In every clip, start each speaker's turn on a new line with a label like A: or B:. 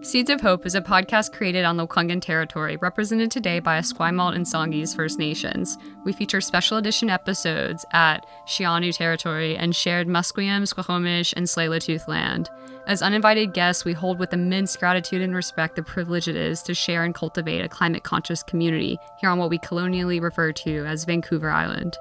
A: Seeds of Hope is a podcast created on the Lekwungen territory, represented today by Esquimalt and Songhees First Nations. We feature special edition episodes at Shianu territory and shared Musqueam, Squamish, and Tsleil-Waututh land. As uninvited guests, we hold with immense gratitude and respect the privilege it is to share and cultivate a climate-conscious community here on what we colonially refer to as Vancouver Island.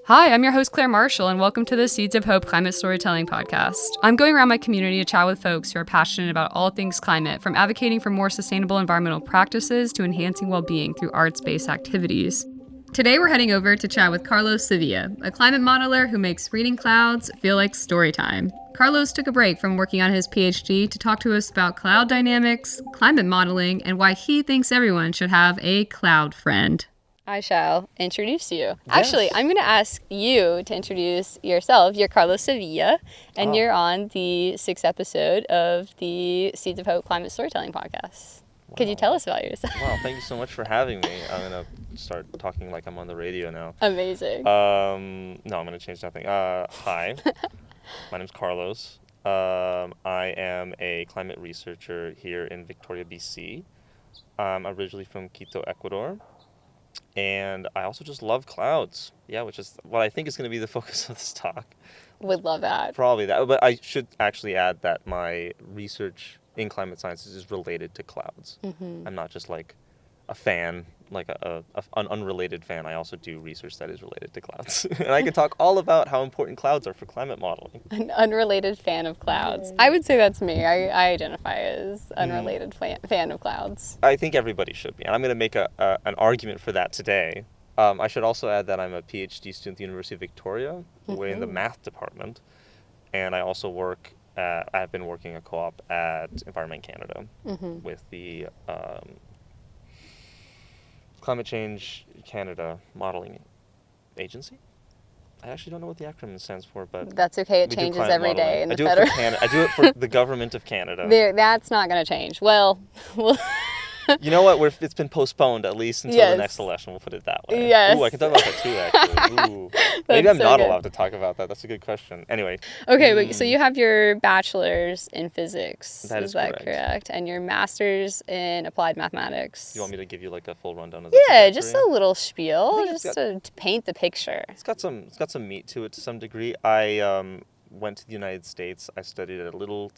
A: Hi, I'm your host, Claire Marshall, and welcome to the Seeds of Hope Climate Storytelling Podcast. I'm going around my community to chat with folks who are passionate about all things climate, from advocating for more sustainable environmental practices to enhancing well-being through arts-based activities. Today, we're heading over to chat with Carlos Sevilla, a climate modeler who makes reading clouds feel like story time. Carlos took a break from working on his PhD to talk to us about cloud dynamics, climate modeling, and why he thinks everyone should have a cloud friend. I shall introduce you. Yes. Actually, I'm going to ask you to introduce yourself. You're Carlos Sevilla, and you're on the 6th episode of the Seeds of Hope Climate Storytelling Podcast. Wow. Could you tell us about yourself?
B: Wow, thank you so much for having me. I'm going to start talking like I'm on the radio now.
A: Amazing.
B: No, I'm going to change nothing. Hi, my name's Carlos. I am a climate researcher here in Victoria, BC. I'm originally from Quito, Ecuador. And I also just love clouds. Yeah, which is what I think is going to be the focus of this talk.
A: Would love that.
B: Probably that. But I should actually add that my research in climate sciences is related to clouds. Mm-hmm. I'm not just like a fan, like an unrelated fan. I also do research that is related to clouds. And I can talk all about how important clouds are for climate modeling.
A: An unrelated fan of clouds. I would say that's me. I identify as unrelated fan of clouds.
B: I think everybody should be. And I'm going to make an argument for that today. I should also add that I'm a PhD student at the University of Victoria. We're in the math department. And I also I've been working a co-op at Environment Canada with the Climate Change Canada Modeling Agency. I actually don't know what the acronym stands for, but
A: that's okay. It changes every day in the federal.
B: I do it for the government of Canada.
A: That's not going to change. Well.
B: You know what? It's been postponed at least until the next election. We'll put it that way.
A: Yes.
B: Ooh, I can talk about that too, actually. Ooh. Maybe I'm not allowed to talk about that. That's a good question. Anyway.
A: Okay, so you have your bachelor's in physics.
B: Is that
A: correct? And your master's in applied mathematics.
B: You want me to give you like a full rundown of the
A: trajectory? Just a little spiel, just to paint the picture.
B: It's got some meat to it to some degree. I went to the United States. I studied at a little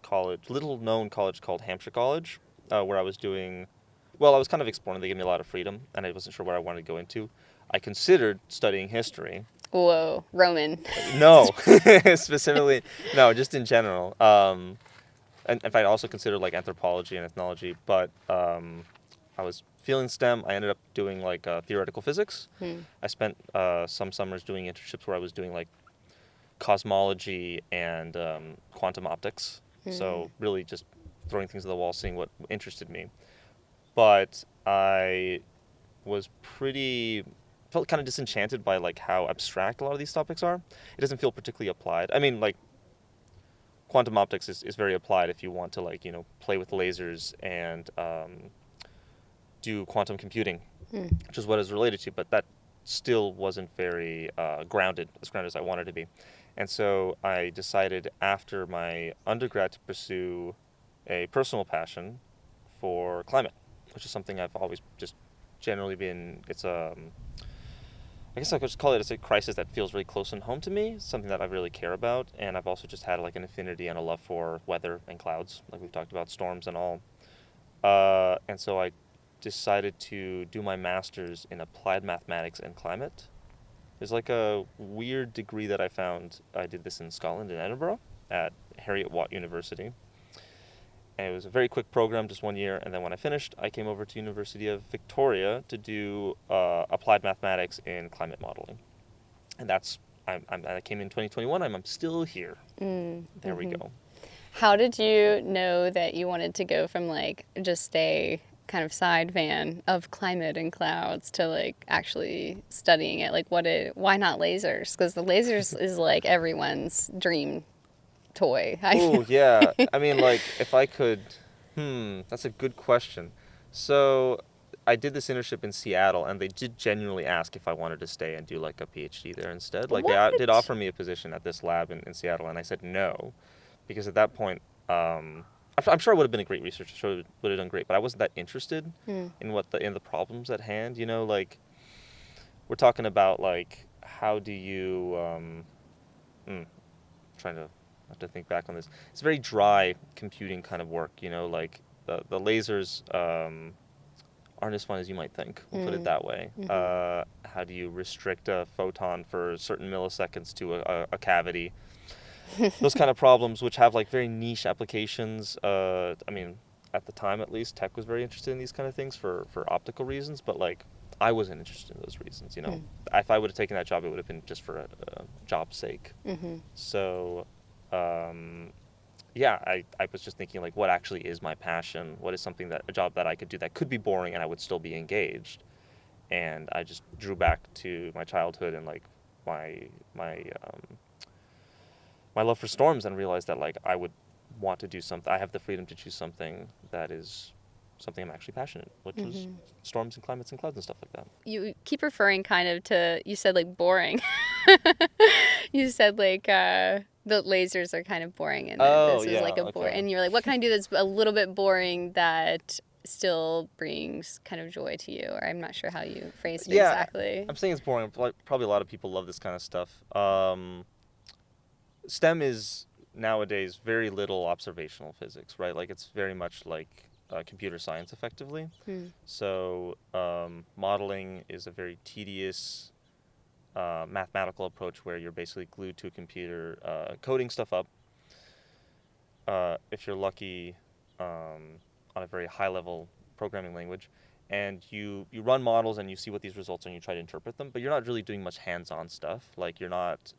B: known college called Hampshire College, where I was doing. Well, I was kind of exploring. They gave me a lot of freedom, and I wasn't sure what I wanted to go into. I considered studying history.
A: Whoa, Roman.
B: No, specifically, no, just in general. And in fact, I also considered like anthropology and ethnology, but I was feeling STEM. I ended up doing like theoretical physics. I spent some summers doing internships where I was doing like cosmology and quantum optics. So really just throwing things at the wall, seeing what interested me. But I felt kind of disenchanted by like how abstract a lot of these topics are. It doesn't feel particularly applied. I mean, like quantum optics is very applied if you want to like, play with lasers and do quantum computing, which is what it's related to. But that still wasn't very grounded as I wanted to be. And so I decided after my undergrad to pursue a personal passion for climate, which is something I've always just generally been, I guess I could just call it a crisis that feels really close and home to me, something that I really care about, and I've also just had like an affinity and a love for weather and clouds, like we've talked about, storms and all. And so I decided to do my master's in applied mathematics and climate. There's like a weird degree that I found. I did this in Scotland, in Edinburgh, at Heriot-Watt University. And it was a very quick program, just 1 year. And then when I finished, I came over to University of Victoria to do applied mathematics in climate modeling. And I came in 2021. I'm still here. There we go.
A: How did you know that you wanted to go from like just a kind of side fan of climate and clouds to like actually studying it? Like why not lasers? Because the lasers is like everyone's dream toy.
B: Oh, yeah. I mean, like, if I could... that's a good question. So, I did this internship in Seattle, and they did genuinely ask if I wanted to stay and do like a PhD there instead. Like
A: What?
B: they did offer me a position at this lab in Seattle, and I said no, because at that point, I'm sure I would have been a great researcher, sure would have done great, but I wasn't that interested in the problems at hand. You know, like we're talking about like how do you trying to I have to think back on this. It's very dry computing kind of work. You know, like the lasers aren't as fun as you might think. We'll put it that way. How do you restrict a photon for certain milliseconds to a cavity? Those kind of problems, which have like very niche applications. I mean, at the time at least, tech was very interested in these kind of things for optical reasons, but like I wasn't interested in those reasons. You know, if I would have taken that job, it would have been just for a job's sake. So, yeah, I was just thinking like, what actually is my passion? What is a job that I could do that could be boring and I would still be engaged? And I just drew back to my childhood and like my love for storms, and realized that like I would want to do something. I have the freedom to choose something that is something I'm actually passionate, which is storms and climates and clouds and stuff like that.
A: You keep referring kind of to, you said like boring. You said like the lasers are kind of boring, and this is like a boring. And you're like, what can I do that's a little bit boring that still brings kind of joy to you? Or I'm not sure how you phrased it exactly.
B: I'm saying it's boring. Probably a lot of people love this kind of stuff. STEM is nowadays very little observational physics, right? Like it's very much like computer science effectively. So modeling is a very tedious mathematical approach where you're basically glued to a computer coding stuff up. If you're lucky, on a very high level programming language, and you run models and you see what these results are and you try to interpret them, but you're not really doing much hands-on stuff. Like you're not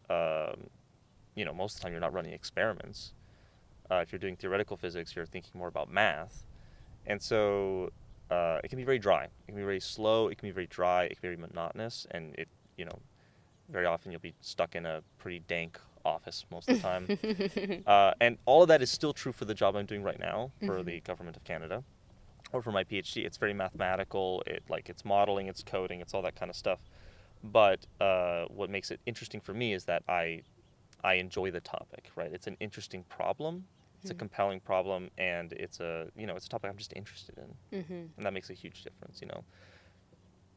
B: most of the time you're not running experiments. If you're doing theoretical physics, you're thinking more about math. And so it can be very dry. It can be very slow. It can be very dry. It can be very monotonous. And very often you'll be stuck in a pretty dank office most of the time. And all of that is still true for the job I'm doing right now for the Government of Canada, or for my PhD. It's very mathematical. It's modeling, it's coding, it's all that kind of stuff. But what makes it interesting for me is that I enjoy the topic, right? It's an interesting problem. It's a compelling problem, and it's a topic I'm just interested in. And that makes a huge difference,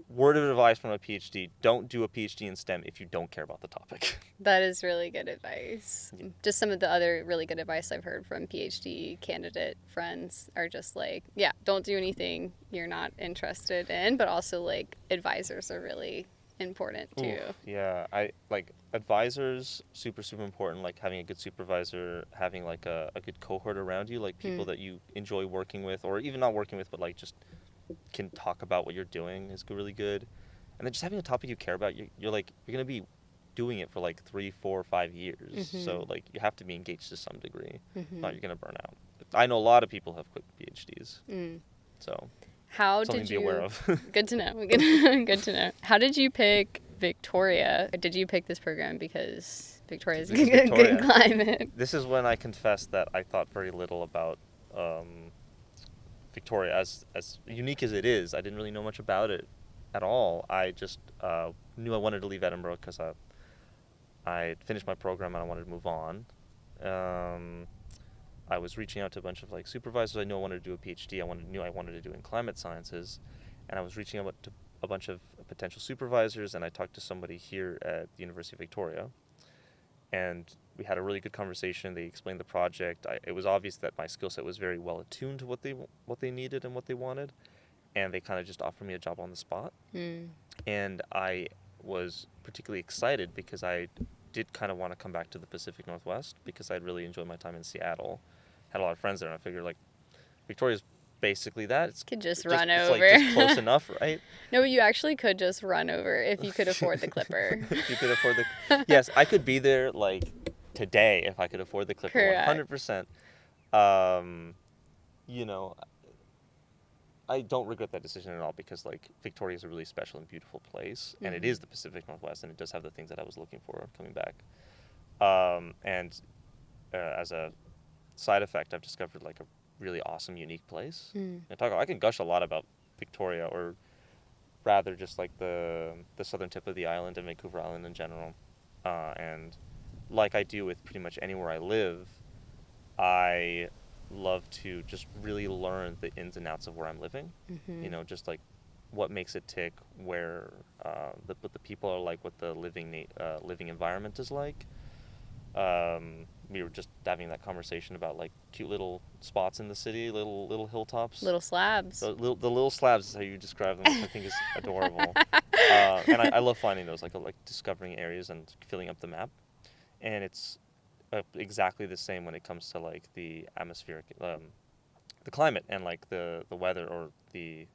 B: Word of advice from a PhD: don't do a PhD in STEM if you don't care about the topic.
A: That is really good advice. Just some of the other really good advice I've heard from PhD candidate friends are just like, don't do anything you're not interested in, but also like advisors are really important too.
B: Yeah, I like advisors, super important. Like having a good supervisor, having like a good cohort around you, like people that you enjoy working with, or even not working with, but like just can talk about what you're doing is really good. And then just having a topic you care about, you're gonna be doing it for like 3, 4, 5 years. So like you have to be engaged to some degree. Not you're gonna burn out. I know a lot of people have quit PhDs. So
A: how
B: something
A: did
B: to
A: you?
B: be aware of.
A: Good to know. Good to know. How did you pick Victoria? Did you pick this program because Victoria's a good climate?
B: This is when I confessed that I thought very little about Victoria, as unique as it is. I didn't really know much about it at all. I just knew I wanted to leave Edinburgh because I finished my program and I wanted to move on. I was reaching out to a bunch of like supervisors. I knew I wanted to do a PhD. I wanted to do in climate sciences, and I was reaching out to a bunch of potential supervisors. And I talked to somebody here at the University of Victoria, and we had a really good conversation. They explained the project. It was obvious that my skill set was very well attuned to what they needed and what they wanted, and they kind of just offered me a job on the spot. And I was particularly excited because I did kind of want to come back to the Pacific Northwest because I'd really enjoyed my time in Seattle. Had a lot of friends there, and I figured like Victoria's basically that. It's
A: could just run over.
B: It's like just close enough, right?
A: No, but you actually could just run over if you could afford the Clipper.
B: If you could afford yes, I could be there like today if I could afford the Clipper.
A: Correct.
B: 100%. I don't regret that decision at all because like Victoria is a really special and beautiful place, and it is the Pacific Northwest, and it does have the things that I was looking for coming back. As a side effect, I've discovered like a really awesome, unique place. I can gush a lot about Victoria, or rather just like the southern tip of the island and Vancouver Island in general. And like I do with pretty much anywhere I live, I love to just really learn the ins and outs of where I'm living. You know, just like what makes it tick, where what the people are like, what the living environment is like. We were just having that conversation about like cute little spots in the city, little hilltops,
A: Little slabs.
B: the little slabs is how you describe them, which I think is adorable. And I love finding those, like discovering areas and filling up the map. And it's exactly the same when it comes to like the atmospheric, the climate, and like the weather, or the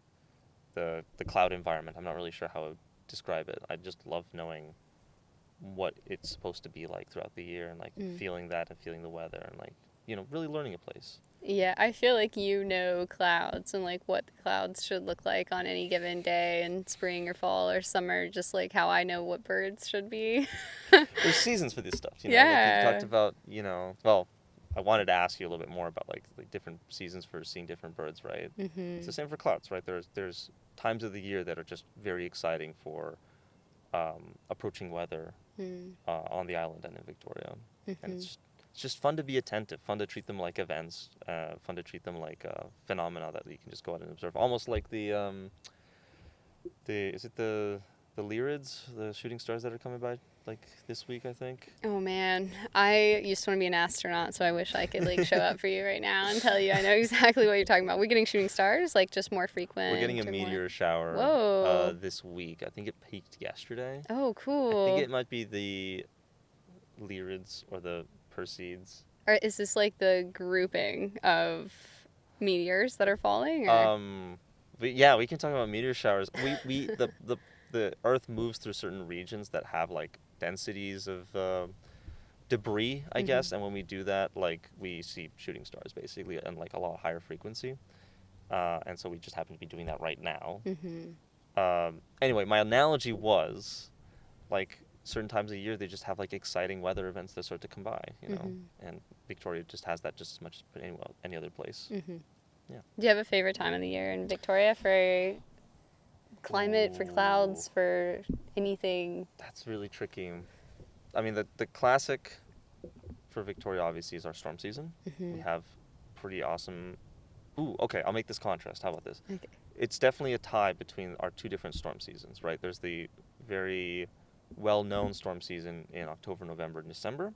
B: cloud environment. I'm not really sure how I would describe it. I just love knowing what it's supposed to be like throughout the year, and like feeling that and feeling the weather, and like, you know, really learning a place.
A: Yeah, I feel like you know clouds and like what the clouds should look like on any given day in spring or fall or summer, just like how I know what birds should be.
B: There's seasons for this stuff, you know.
A: Yeah.
B: Like you talked about, you know, well, I wanted to ask you a little bit more about like different seasons for seeing different birds, right? It's the same for clouds, right? There's times of the year that are just very exciting for approaching weather on the island and in Victoria. And it's just fun to be attentive, fun to treat them like events, fun to treat them like phenomena that you can just go out and observe. Almost like the Lyrids, the shooting stars that are coming by like this week, I think.
A: Oh man, I used to want to be an astronaut, so I wish I could like show up for you right now and tell you I know exactly what you're talking about. We're getting shooting stars, like just more frequent.
B: We're getting a meteor shower this week. I think it peaked yesterday.
A: Oh, cool.
B: I think it might be the Lyrids or the Perseids.
A: Or is this like the grouping of meteors that are falling? Or?
B: But yeah, we can talk about meteor showers. The Earth moves through certain regions that have like densities of debris, I guess, and when we do that, like we see shooting stars basically, and like a lot higher frequency, and so we just happen to be doing that right now. Anyway, my analogy was like certain times of the year they just have like exciting weather events that start to come by, you know, and Victoria just has that just as much as any other place. Yeah.
A: Do you have a favorite time of the year in Victoria for climate, for clouds, for anything?
B: That's really tricky. I mean, the classic for Victoria obviously is our storm season. We have pretty awesome. Okay, I'll make this contrast. How about this? Okay. It's definitely a tie between our two different storm seasons, right? There's the very well-known storm season in October, November, and December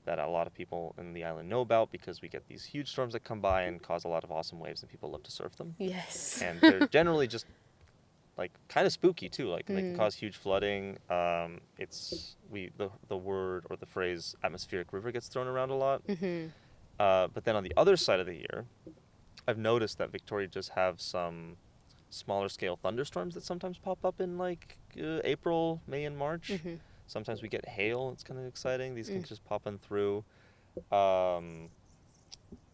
B: that a lot of people in the island know about, because we get these huge storms that come by and cause a lot of awesome waves, and people love to surf them.
A: Yes.
B: And they're generally just like kind of spooky too, like they can cause huge flooding. The word or the phrase atmospheric river gets thrown around a lot. But then on the other side of the year, I've noticed that Victoria just have some smaller scale thunderstorms that sometimes pop up in like April, May, and March. Sometimes we get hail. It's kind of exciting. These can just pop in through.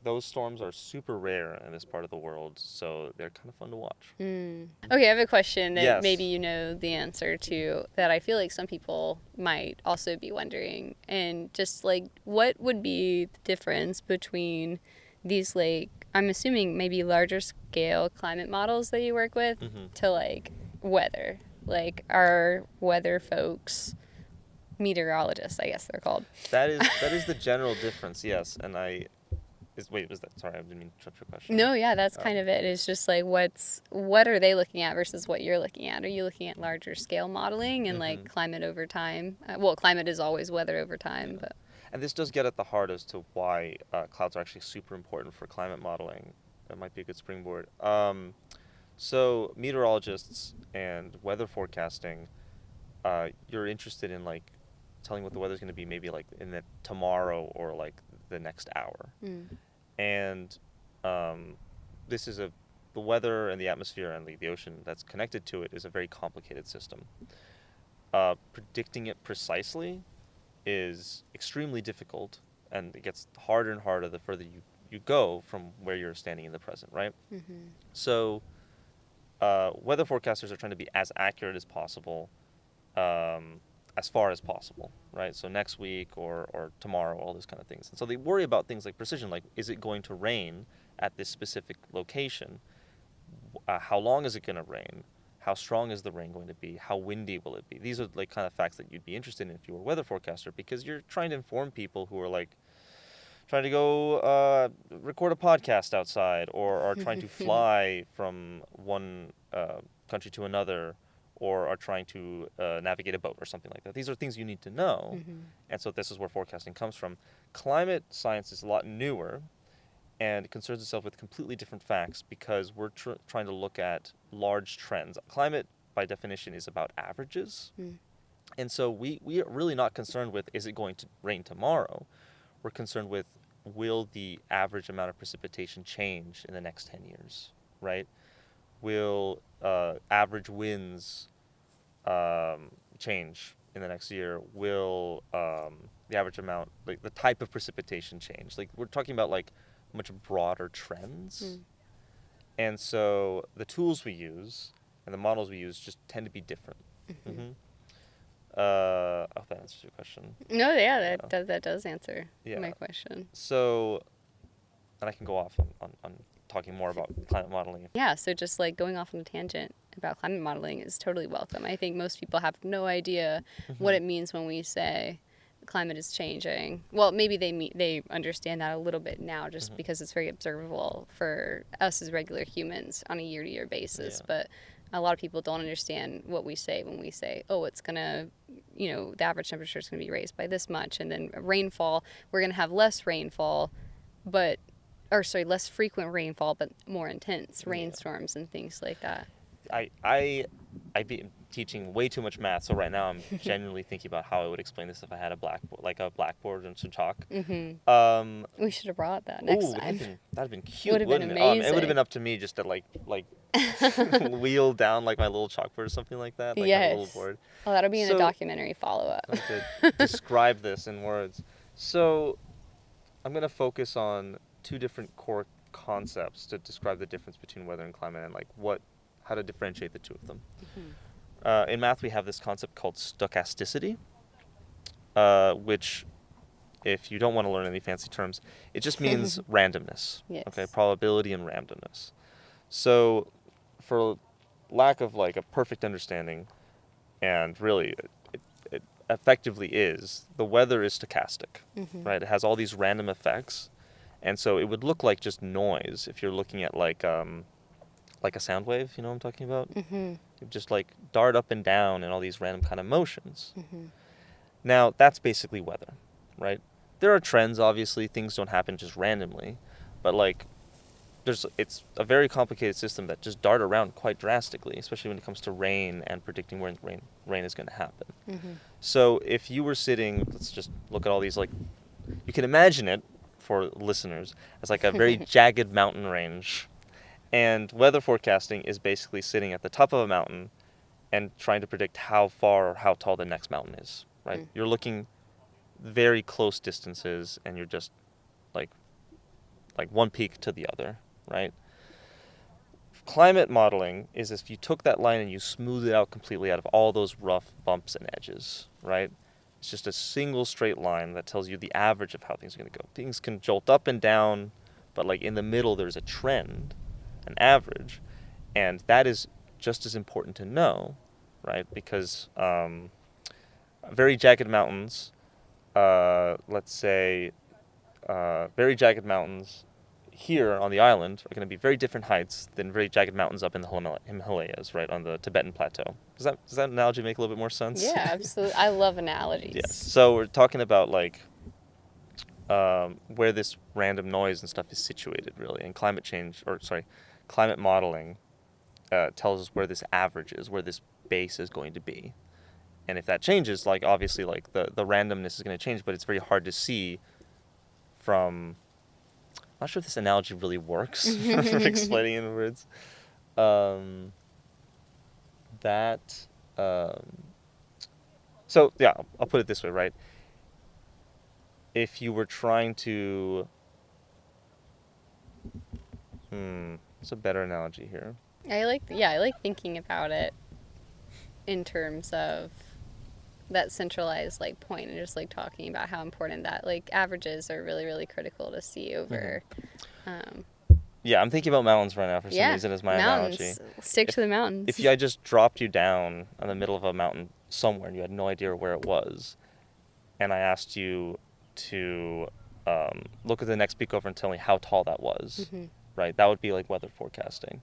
B: Those storms are super rare in this part of the world, so they're kind of fun to watch.
A: Okay, I have a question that maybe you know the answer to, that I feel like some people might also be wondering. And just like, what would be the difference between these, like, I'm assuming maybe larger scale climate models that you work with to like weather? Like, are weather folks meteorologists, I guess they're called?
B: That is the general difference, yes. And sorry, I didn't mean to interrupt your question.
A: No, yeah, that's kind of it. It's just like, what are they looking at versus what you're looking at? Are you looking at larger scale modeling and like climate over time? Well, climate is always weather over time, but.
B: And this does get at the heart as to why clouds are actually super important for climate modeling. That might be a good springboard. So meteorologists and weather forecasting, you're interested in like telling what the weather's going to be maybe like in the tomorrow or like the next hour. And this is the weather and the atmosphere and the ocean that's connected to it is a very complicated system. Predicting it precisely is extremely difficult, and it gets harder and harder the further you go from where you're standing in the present, right? So weather forecasters are trying to be as accurate as possible, as far as possible, right? So next week or tomorrow, all those kind of things. And so they worry about things like precision, like is it going to rain at this specific location? how long is it going to rain? How strong is the rain going to be? How windy will it be? These are like kind of facts that you'd be interested in if you were a weather forecaster, because you're trying to inform people who are like trying to go record a podcast outside, or are trying to fly from one country to another, or are trying to navigate a boat or something like that. These are things you need to know. And so this is where forecasting comes from. Climate science is a lot newer, and it concerns itself with completely different facts, because we're trying to look at large trends. Climate, by definition, is about averages. And so we are really not concerned with, is it going to rain tomorrow? We're concerned with, will the average amount of precipitation change in the next 10 years, right? Will average winds change in the next year? Will the average amount, like the type of precipitation change? Like, we're talking about like much broader trends. And so the tools we use and the models we use just tend to be different. I hope that answers your question.
A: No, yeah, that does answer my question.
B: So, and I can go off on talking more about climate modeling.
A: Yeah, so just like going off on a tangent about climate modeling is totally welcome. I think most people have no idea what it means when we say climate is changing. Well, maybe they understand that a little bit now, just because it's very observable for us as regular humans on a year-to-year basis. But a lot of people don't understand what we say when we say, oh, it's going to, the average temperature is going to be raised by this much. And then rainfall, we're going to have less rainfall, less frequent rainfall, but more intense rainstorms and things like that.
B: I've been teaching way too much math, so right now I'm genuinely thinking about how I would explain this if I had a blackboard and some chalk.
A: We should have brought that next time.
B: That'd have been cute.
A: Would have been amazing.
B: It would have been up to me just to like wheel down like my little chalkboard or something like that. Like a little board.
A: Oh, that'll be in a documentary follow-up.
B: To describe this in words. So I'm going to focus on two different core concepts to describe the difference between weather and climate, and like how to differentiate the two of them. In math, we have this concept called stochasticity, which, if you don't want to learn any fancy terms, it just means randomness. Okay, probability and randomness. So, for lack of like a perfect understanding, and really it effectively is, the weather is stochastic, right? It has all these random effects, and so it would look like just noise if you're looking at like a sound wave, you know what I'm talking about? It just like dart up and down in all these random kind of motions. Now, that's basically weather, right? There are trends, obviously, things don't happen just randomly, but like it's a very complicated system that just dart around quite drastically, especially when it comes to rain and predicting when rain is going to happen. So if you were sitting, let's just look at all these, like, you can imagine it for listeners as like a very jagged mountain range. And weather forecasting is basically sitting at the top of a mountain and trying to predict how far or how tall the next mountain is, right? You're looking very close distances, and you're just like one peak to the other, right? Climate modeling is if you took that line and you smooth it out completely out of all those rough bumps and edges, right? It's just a single straight line that tells you the average of how things are going to go. Things can jolt up and down, but like in the middle there's a trend, an average, and that is just as important to know, right? Because very jagged mountains, let's say very jagged mountains here on the island are going to be very different heights than very jagged mountains up in the Himalayas, right, on the Tibetan plateau. Does that analogy make a little bit more sense?
A: Yeah, absolutely. I love analogies.
B: Yeah. So we're talking about like where this random noise and stuff is situated, really, and climate modeling tells us where this average is, where this base is going to be. And if that changes, like obviously like the randomness is going to change, but it's very hard to see from, I'm not sure if this analogy really works for explaining in words. So yeah, I'll put it this way, right? If you were trying to, what's a better analogy here?
A: I like thinking about it in terms of that centralized like point, and just like talking about how important that like averages are really, really critical to see over
B: Yeah, I'm thinking about mountains right now for some
A: Yeah,
B: reason as my
A: mountains.
B: analogy.
A: Stick to the mountains.
B: If I just dropped you down in the middle of a mountain somewhere and you had no idea where it was, and I asked you to look at the next peak over and tell me how tall that was, right? That would be like weather forecasting.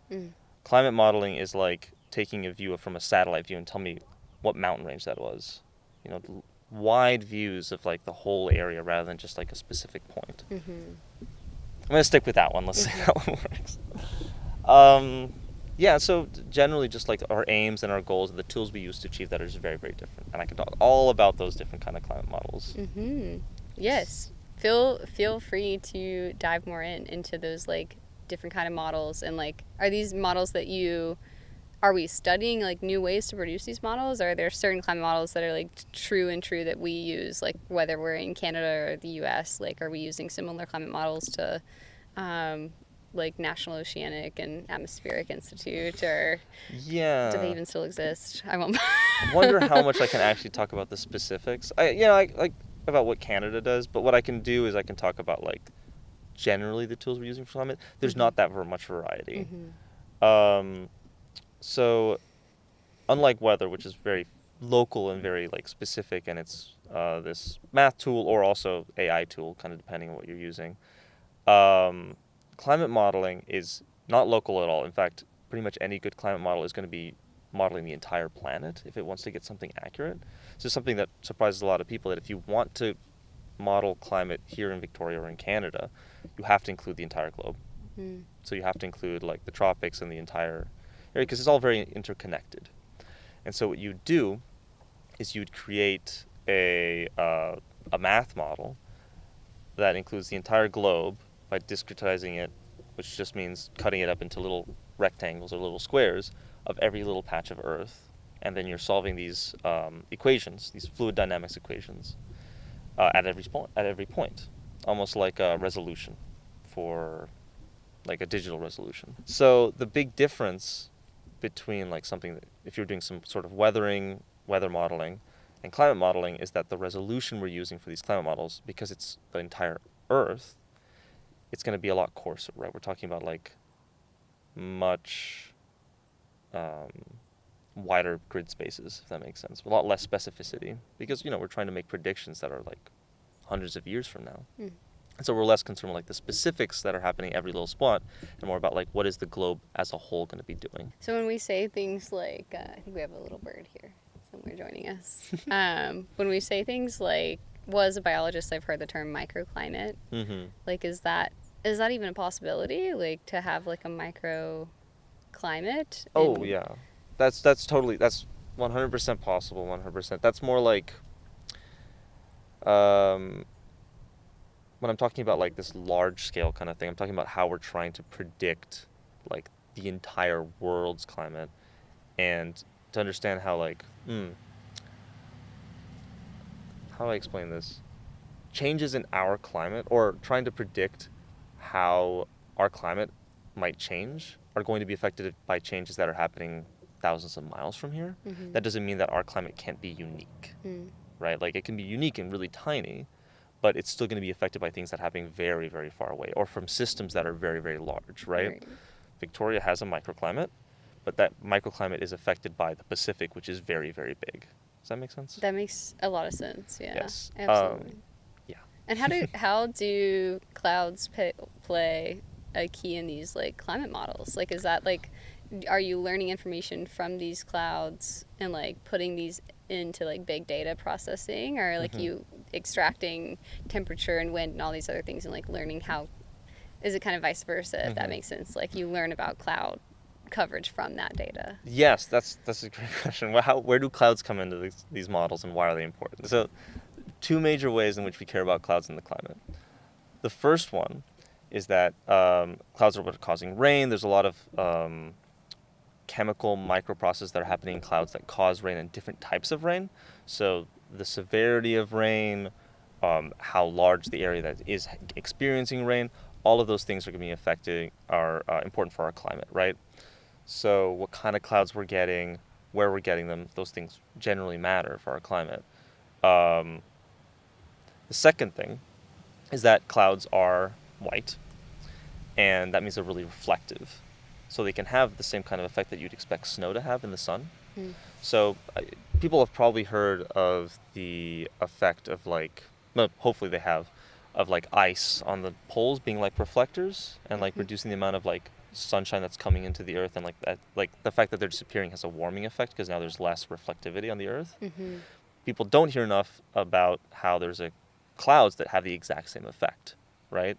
B: Climate modeling is like taking a view from a satellite view and tell me what mountain range that was. You know, wide views of like the whole area rather than just like a specific point. I'm going to stick with that one. Let's see how it works. Yeah, so generally just like our aims and our goals and the tools we use to achieve that are just very, very different. And I can talk all about those different kind of climate models.
A: Yes. Feel free to dive more into those like different kind of models. And like, are these models that are we studying like new ways to produce these models? Or are there certain climate models that are like true that we use, like whether we're in Canada or the US? Like, are we using similar climate models to like National Oceanic and Atmospheric Institute, or do they even still exist? I won't.
B: I wonder how much I can actually talk about the specifics. I like about what Canada does, but what I can do is I can talk about like generally the tools we're using for climate. There's not that much variety. So unlike weather, which is very local and very like specific, and it's this math tool or also AI tool, kind of depending on what you're using. Climate modeling is not local at all. In fact, pretty much any good climate model is going to be modeling the entire planet if it wants to get something accurate. So something that surprises a lot of people, that if you want to model climate here in Victoria or in Canada, you have to include the entire globe. So you have to include like the tropics and the entire area, because it's all very interconnected. And so what you do is you'd create a math model that includes the entire globe by discretizing it, which just means cutting it up into little rectangles or little squares of every little patch of Earth. And then you're solving these equations, these fluid dynamics equations, at every point, almost like a resolution for like a digital resolution. So the big difference between like something that, if you're doing some sort of weather modeling and climate modeling, is that the resolution we're using for these climate models, because it's the entire Earth, it's going to be a lot coarser, right? We're talking about like much wider grid spaces, if that makes sense. A lot less specificity, because, we're trying to make predictions that are like hundreds of years from now. And so we're less concerned with like the specifics that are happening every little spot, and more about like what is the globe as a whole going to be doing.
A: So when we say things like, I think we have a little bird here somewhere joining us. When we say things like, as a biologist, I've heard the term microclimate. Like, is that even a possibility? Like, to have like a microclimate?
B: Oh yeah, that's 100% possible. 100%. That's more like when I'm talking about like this large scale kind of thing, I'm talking about how we're trying to predict like the entire world's climate, and to understand how like how do I explain this? Changes in our climate, or trying to predict how our climate might change, are going to be affected by changes that are happening thousands of miles from here. That doesn't mean that our climate can't be unique, right? Like, it can be unique and really tiny, but it's still going to be affected by things that are happening very, very far away, or from systems that are very, very large, right? Victoria has a microclimate, but that microclimate is affected by the Pacific, which is very, very big. Does that make sense?
A: That makes a lot of sense, yeah.
B: Yes.
A: Absolutely.
B: Yeah.
A: And how do clouds play a key in these like climate models? Like, is that like, are you learning information from these clouds and like putting these into like big data processing, or like you extracting temperature and wind and all these other things and like learning how, is it kind of vice versa, if that makes sense? Like, you learn about cloud coverage from that data.
B: Yes, that's a great question. Where do clouds come into these models, and why are they important? So, two major ways in which we care about clouds in the climate. The first one is that clouds are what are causing rain. There's a lot of chemical microprocesses that are happening in clouds that cause rain and different types of rain. So the severity of rain, how large the area that is experiencing rain, all of those things are going to be are important for our climate, right? So what kind of clouds we're getting, where we're getting them, those things generally matter for our climate. The second thing is that clouds are white, and that means they're really reflective. So they can have the same kind of effect that you'd expect snow to have in the sun. So people have probably heard of the effect of like, well, hopefully they have, of like ice on the poles being like reflectors and like reducing the amount of like sunshine that's coming into the earth, and like that, like the fact that they're disappearing has a warming effect because now there's less reflectivity on the earth. People don't hear enough about how there's clouds that have the exact same effect, right?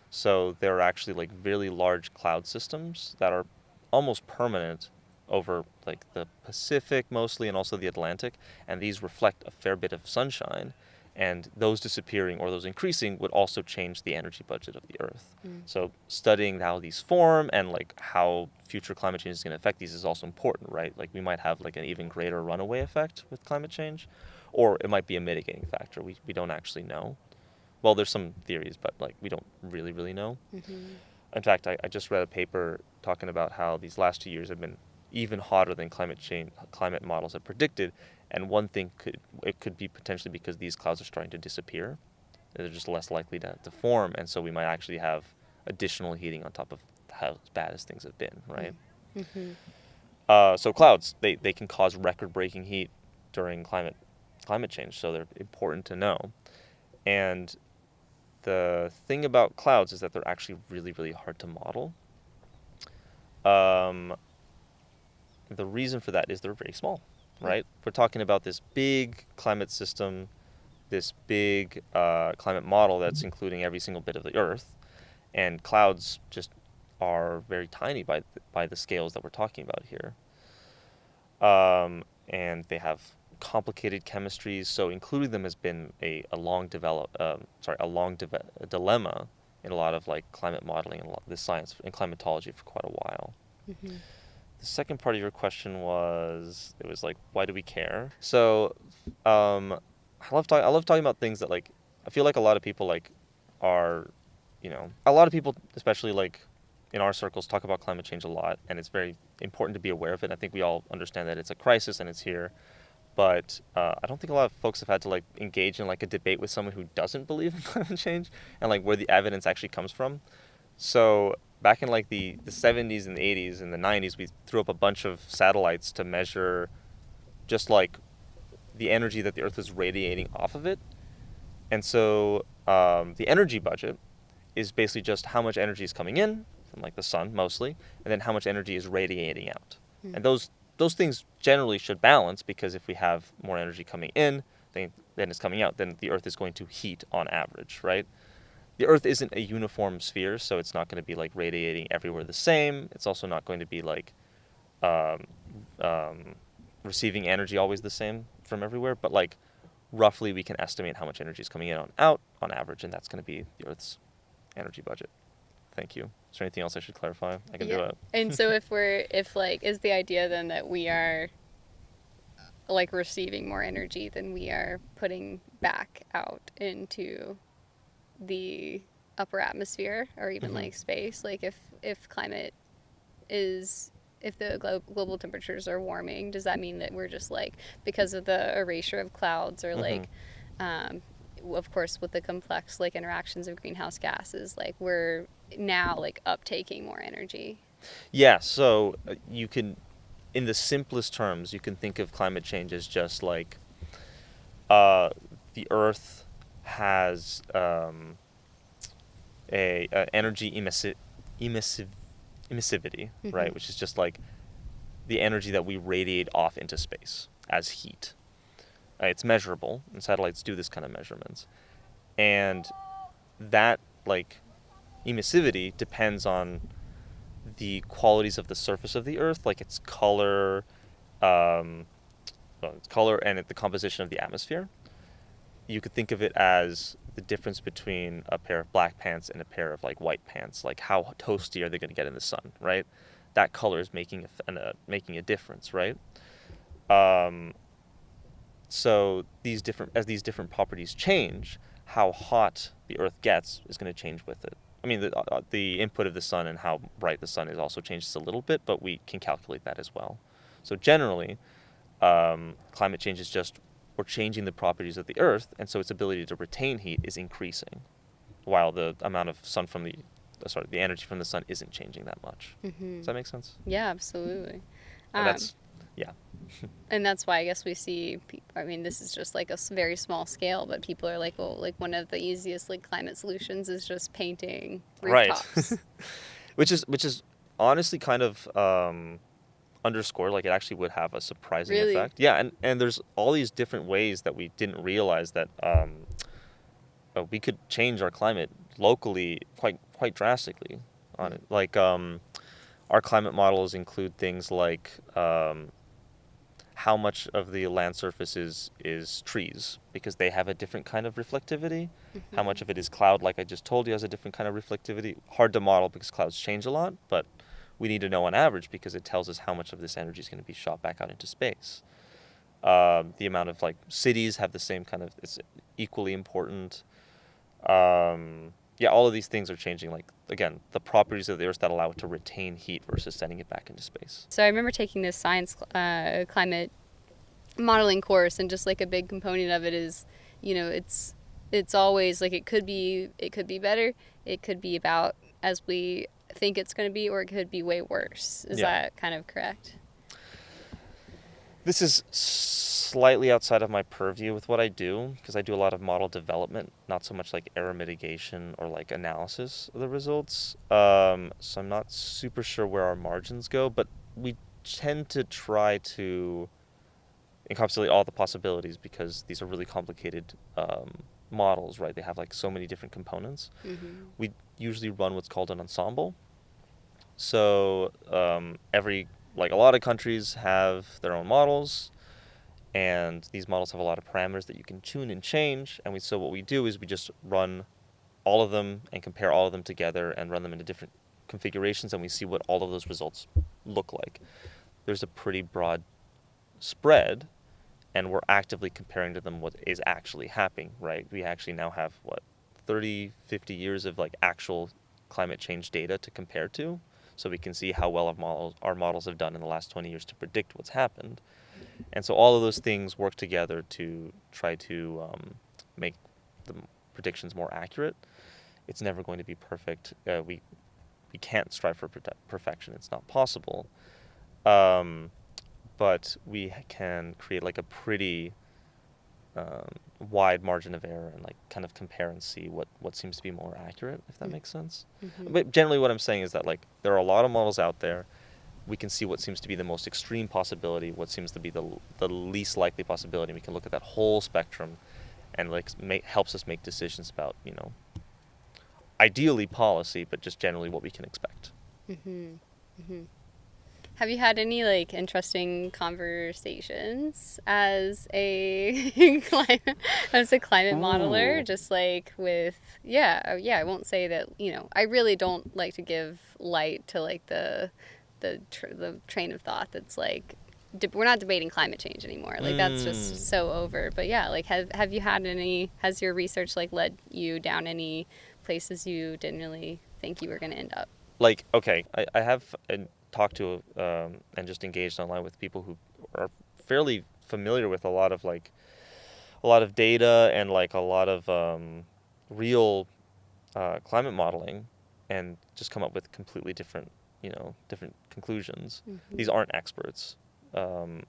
B: So there are actually like really large cloud systems that are almost permanent over like the Pacific mostly and also the Atlantic, and these reflect a fair bit of sunshine, and those disappearing or those increasing would also change the energy budget of the Earth. So studying how these form and like how future climate change is going to affect these is also important, right? Like we might have like an even greater runaway effect with climate change, or it might be a mitigating factor. We don't actually know. Well, there's some theories, but like we don't really know. In fact, I just read a paper talking about how these last 2 years have been even hotter than climate models have predicted, and one thing could be potentially because these clouds are starting to disappear. They're just less likely to form, and so we might actually have additional heating on top of how bad as things have been, right? So clouds, they can cause record-breaking heat during climate change, so they're important to know. And the thing about clouds is that they're actually really hard to model. The reason for that is they're very small, right? We're talking about this big climate system, this big climate model that's including every single bit of the Earth, and clouds just are very tiny by the scales that we're talking about here. And they have complicated chemistries, so including them has been a long dilemma in a lot of like climate modeling and the science and climatology for quite a while. The second part of your question was, it was like, why do we care? So I love talking about things that like I feel like a lot of people like are, a lot of people, especially like in our circles, talk about climate change a lot, and it's very important to be aware of it. I think we all understand that it's a crisis and it's here. But I don't think a lot of folks have had to like engage in like a debate with someone who doesn't believe in climate change and like where the evidence actually comes from. So back in like the 70s and the 80s and the 90s, we threw up a bunch of satellites to measure just like the energy that the Earth is radiating off of it. And so the energy budget is basically just how much energy is coming in from like the sun mostly, and then how much energy is radiating out. And those things generally should balance, because if we have more energy coming in than is coming out, then the Earth is going to heat on average, right? The Earth isn't a uniform sphere, so it's not going to be like radiating everywhere the same. It's also not going to be like receiving energy always the same from everywhere, but like roughly we can estimate how much energy is coming in out on average, and that's going to be the Earth's energy budget. Thank you. Is there anything else I should clarify? I can do it.
A: And so if is the idea then that we are like receiving more energy than we are putting back out into the upper atmosphere or even like space? Like if climate is, if the global temperatures are warming, does that mean that we're just like, because of the erasure of clouds or like of course with the complex like interactions of greenhouse gases, like we're now like uptaking more energy?
B: Yeah, so you can, in the simplest terms, you can think of climate change as just like the Earth has a energy emissivity, right? Which is just like the energy that we radiate off into space as heat. It's measurable, and satellites do this kind of measurements. And that like emissivity depends on the qualities of the surface of the Earth, like its color, and the composition of the atmosphere. You could think of it as the difference between a pair of black pants and a pair of like white pants. Like how toasty are they going to get in the sun, right? That color is making a difference, right? So these different properties change, how hot the Earth gets is going to change with it. I mean, the input of the sun and how bright the sun is also changes a little bit, but we can calculate that as well. So generally, climate change is just we're changing the properties of the Earth, and so its ability to retain heat is increasing, while the amount of sun from the the energy from the sun isn't changing that much. Does that make sense?
A: Yeah, absolutely.
B: And that's, yeah.
A: And that's why I guess we see, I mean, this is just like a very small scale, but people are like, well, like one of the easiest like climate solutions is just painting rooftops.
B: Right. which is honestly kind of underscored, like it actually would have a surprising effect. Yeah, and there's all these different ways that we didn't realize that we could change our climate locally quite drastically on it. Like our climate models include things like how much of the land surface is trees, because they have a different kind of reflectivity. How much of it is cloud, like I just told you, has a different kind of reflectivity. Hard to model because clouds change a lot, but we need to know on average because it tells us how much of this energy is going to be shot back out into space. The amount of like cities have the same kind of, it's equally important. Yeah, all of these things are changing, like, again, the properties of the Earth that allow it to retain heat versus sending it back into space.
A: So I remember taking this science climate modeling course, and just like a big component of it is, you know, it's always like it could be better, it could be about as we think it's going to be, or it could be way worse. Is that kind of correct?
B: This is slightly outside of my purview with what I do, because I do a lot of model development, not so much like error mitigation or like analysis of the results. So I'm not super sure where our margins go, but we tend to try to encapsulate all the possibilities because these are really complicated models, right? They have like so many different components. We usually run what's called an ensemble. So like a lot of countries have their own models, and these models have a lot of parameters that you can tune and change. And so what we do is we just run all of them and compare all of them together and run them into different configurations, and we see what all of those results look like. There's a pretty broad spread, and we're actively comparing to them what is actually happening, right? We actually now have, 30, 50 years of like actual climate change data to compare to. So we can see how well our models have done in the last 20 years to predict what's happened. And so all of those things work together to try to make the predictions more accurate. It's never going to be perfect. We can't strive for perfection. It's not possible. But we can create like a pretty wide margin of error and like kind of compare and see what seems to be more accurate, if that makes sense. But generally what I'm saying is that like there are a lot of models out there. We can see what seems to be the most extreme possibility, what seems to be the least likely possibility. We can look at that whole spectrum and like helps us make decisions about, you know, ideally policy, but just generally what we can expect.
A: Have you had any like interesting conversations as a climate modeler? Just like with I won't say that, you know, I really don't like to give light to like the train of thought that's like we're not debating climate change anymore. Like that's just so over. But yeah, like have you had has your research like led you down any places you didn't really think you were going to end up?
B: Like, okay, I have talked to and just engaged online with people who are fairly familiar with a lot of data and like a lot of real climate modeling, and just come up with completely different conclusions. These aren't experts.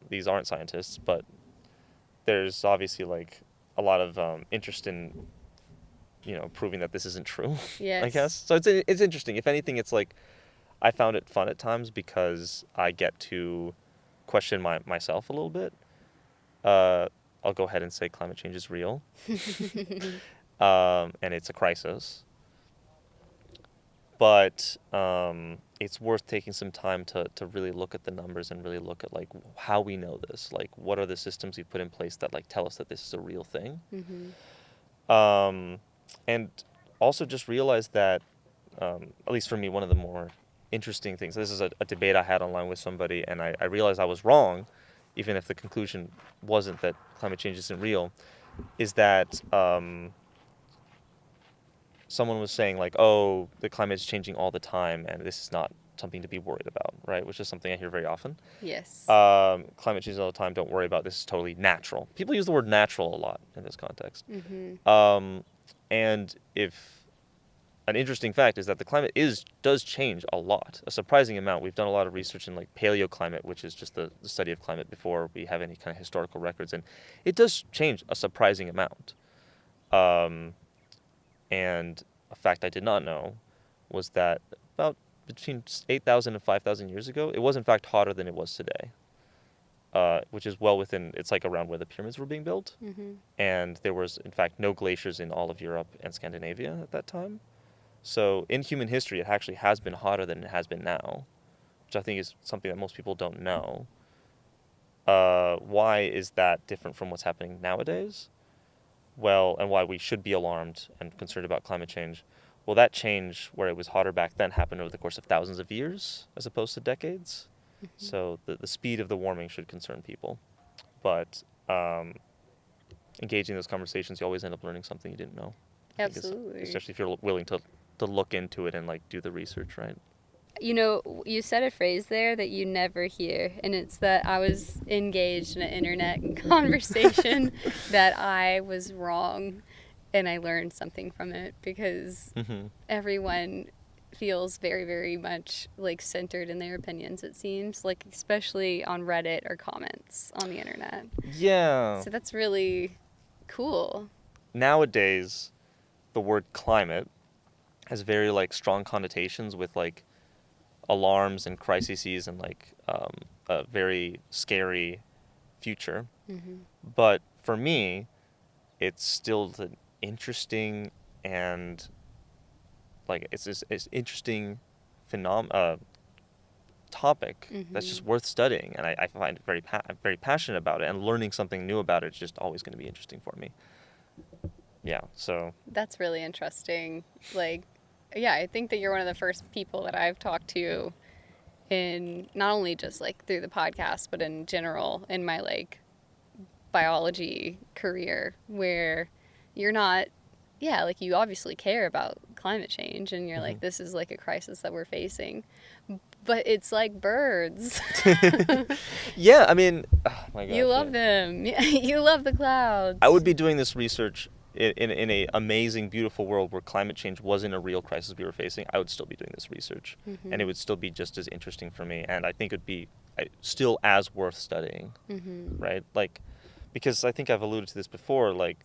B: These aren't scientists, but there's obviously like a lot of interest in proving that this isn't true.
A: Yes.
B: I guess. So it's interesting. If anything, it's like I found it fun at times because I get to question myself a little bit. I'll go ahead and say climate change is real. And it's a crisis. But it's worth taking some time to really look at the numbers and really look at like how we know this. Like what are the systems we put in place that like tell us that this is a real thing. And also just realize that, at least for me, one of the more interesting things, this is a debate I had online with somebody, and I realized I was wrong, even if the conclusion wasn't that climate change isn't real, is that someone was saying like, oh, the climate is changing all the time and this is not something to be worried about, right? Which is something I hear very often.
A: Yes.
B: Climate change all the time, don't worry about this, is totally natural. People use the word natural a lot in this context. And if an interesting fact is that the climate does change a lot, a surprising amount. We've done a lot of research in like paleoclimate, which is just the study of climate before we have any kind of historical records, and it does change a surprising amount. And a fact I did not know was that about between 8,000 and 5,000 years ago, it was in fact hotter than it was today, which is well within, it's like around where the pyramids were being built.
A: Mm-hmm.
B: And there was in fact no glaciers in all of Europe and Scandinavia at that time. So in human history, it actually has been hotter than it has been now, which I think is something that most people don't know. Why is that different from what's happening nowadays? Well, and why we should be alarmed and concerned about climate change. Well, that change where it was hotter back then happened over the course of thousands of years as opposed to decades. Mm-hmm. So the speed of the warming should concern people. But engaging in those conversations, you always end up learning something you didn't know.
A: Absolutely.
B: Especially if you're willing to look into it and like do the research, right?
A: You know, you said a phrase there that you never hear, and it's that I was engaged in an internet conversation that I was wrong, and I learned something from it because everyone feels very, very much like centered in their opinions, it seems, like especially on Reddit or comments on the internet.
B: Yeah.
A: So that's really cool.
B: Nowadays, the word climate has very like strong connotations with like alarms and crises and like a very scary future. Mm-hmm. But for me, it's still an interesting and like it's interesting topic that's just worth studying, and I find it I'm very passionate about it, and learning something new about it is just always going to be interesting for me. Yeah, so
A: that's really interesting. Like, yeah, I think that you're one of the first people that I've talked to in not only just like through the podcast, but in general in my like biology career where you're not, yeah, like you obviously care about climate change and you're like, this is like a crisis that we're facing, but it's like birds.
B: Yeah, I mean, oh my God,
A: you love them. You love the clouds.
B: I would be doing this research in a amazing, beautiful world where climate change wasn't a real crisis we were facing. I would still be doing this research, and it would still be just as interesting for me, and I think it would be still as worth studying, right? Like, because I think I've alluded to this before, like,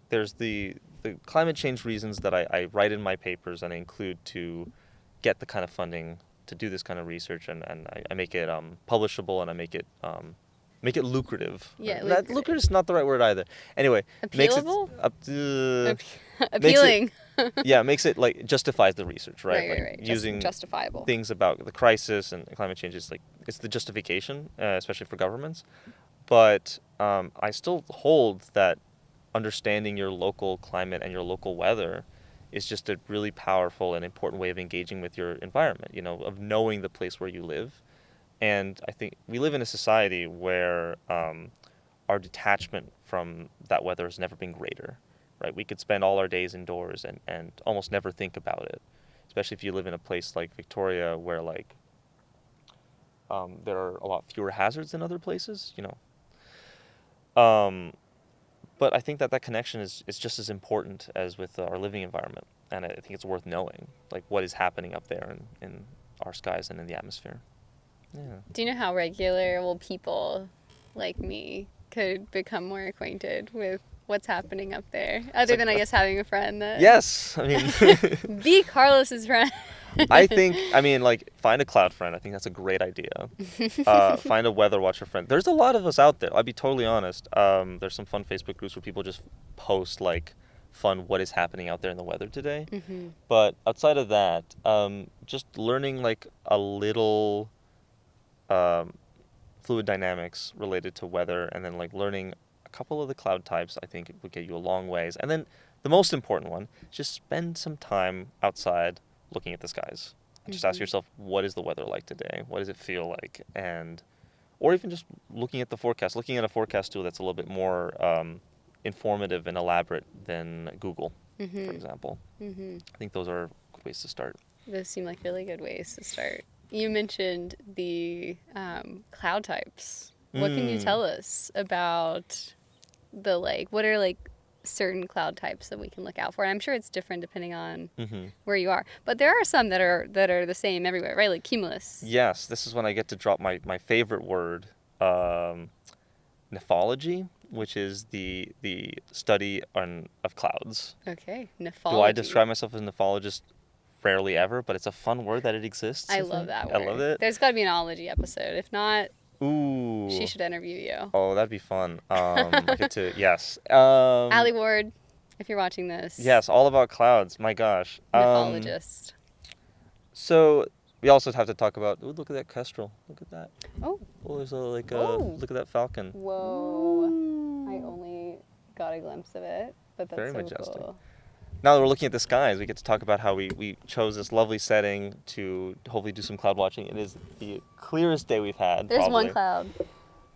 B: there's the climate change reasons that I write in my papers and I include to get the kind of funding to do this kind of research, and I make it publishable, and I make it lucrative.
A: Yeah,
B: lucrative is not the right word either. Anyway,
A: appealable?
B: Appealing. Makes it like justifies the research, right?
A: Right.
B: Using
A: justifiable
B: things about the crisis and climate change is like it's the justification, especially for governments. But I still hold that understanding your local climate and your local weather is just a really powerful and important way of engaging with your environment. You know, of knowing the place where you live. And I think we live in a society where our detachment from that weather has never been greater, right? We could spend all our days indoors and almost never think about it, especially if you live in a place like Victoria where like there are a lot fewer hazards than other places, you know. But I think that connection is just as important as with our living environment, and I think it's worth knowing, like what is happening up there in our skies and in the atmosphere. Yeah.
A: Do you know how regular people like me could become more acquainted with what's happening up there? Other than, I guess, having a friend that...
B: Yes! I mean...
A: Be Carlos's friend.
B: Find a cloud friend. I think that's a great idea. Find a weather watcher friend. There's a lot of us out there. I'll be totally honest. There's some fun Facebook groups where people just post, like, fun what is happening out there in the weather today. Mm-hmm. But outside of that, just learning, like, a little... fluid dynamics related to weather, and then like learning a couple of the cloud types, I think it would get you a long ways. And then the most important one, just spend some time outside looking at the skies. And just ask yourself, what is the weather like today? What does it feel like? Or even just looking at the forecast, looking at a forecast tool that's a little bit more informative and elaborate than Google, for example. I think those are good ways to start.
A: Those seem like really good ways to start. You mentioned the cloud types. What can you tell us about what are like certain cloud types that we can look out for. And I'm sure it's different depending on
B: Mm-hmm.
A: where you are. But there are some that are the same everywhere, right? Like cumulus.
B: Yes, this is when I get to drop my favorite word, nephology, which is the study of clouds.
A: Okay,
B: Do
A: nephology.
B: I describe myself as a nephologist? Rarely ever, but it's a fun word that it exists.
A: I love that word.
B: I love it.
A: There's got to be an ology episode. If not,
B: Ooh.
A: she should interview you.
B: Oh, that'd be fun. Yes.
A: Allie Ward, if you're watching this.
B: Yes, all about clouds. My gosh.
A: Nephologist.
B: So we also have to talk about. Ooh, look at that kestrel. Look at that.
A: Oh.
B: Oh, there's look at that falcon.
A: Whoa. I only got a glimpse of it, but that's
B: Very
A: so
B: majestic.
A: cool.
B: Now that we're looking at the skies, we get to talk about how we chose this lovely setting to hopefully do some cloud watching. It is the clearest day we've had.
A: There's
B: probably.
A: one cloud.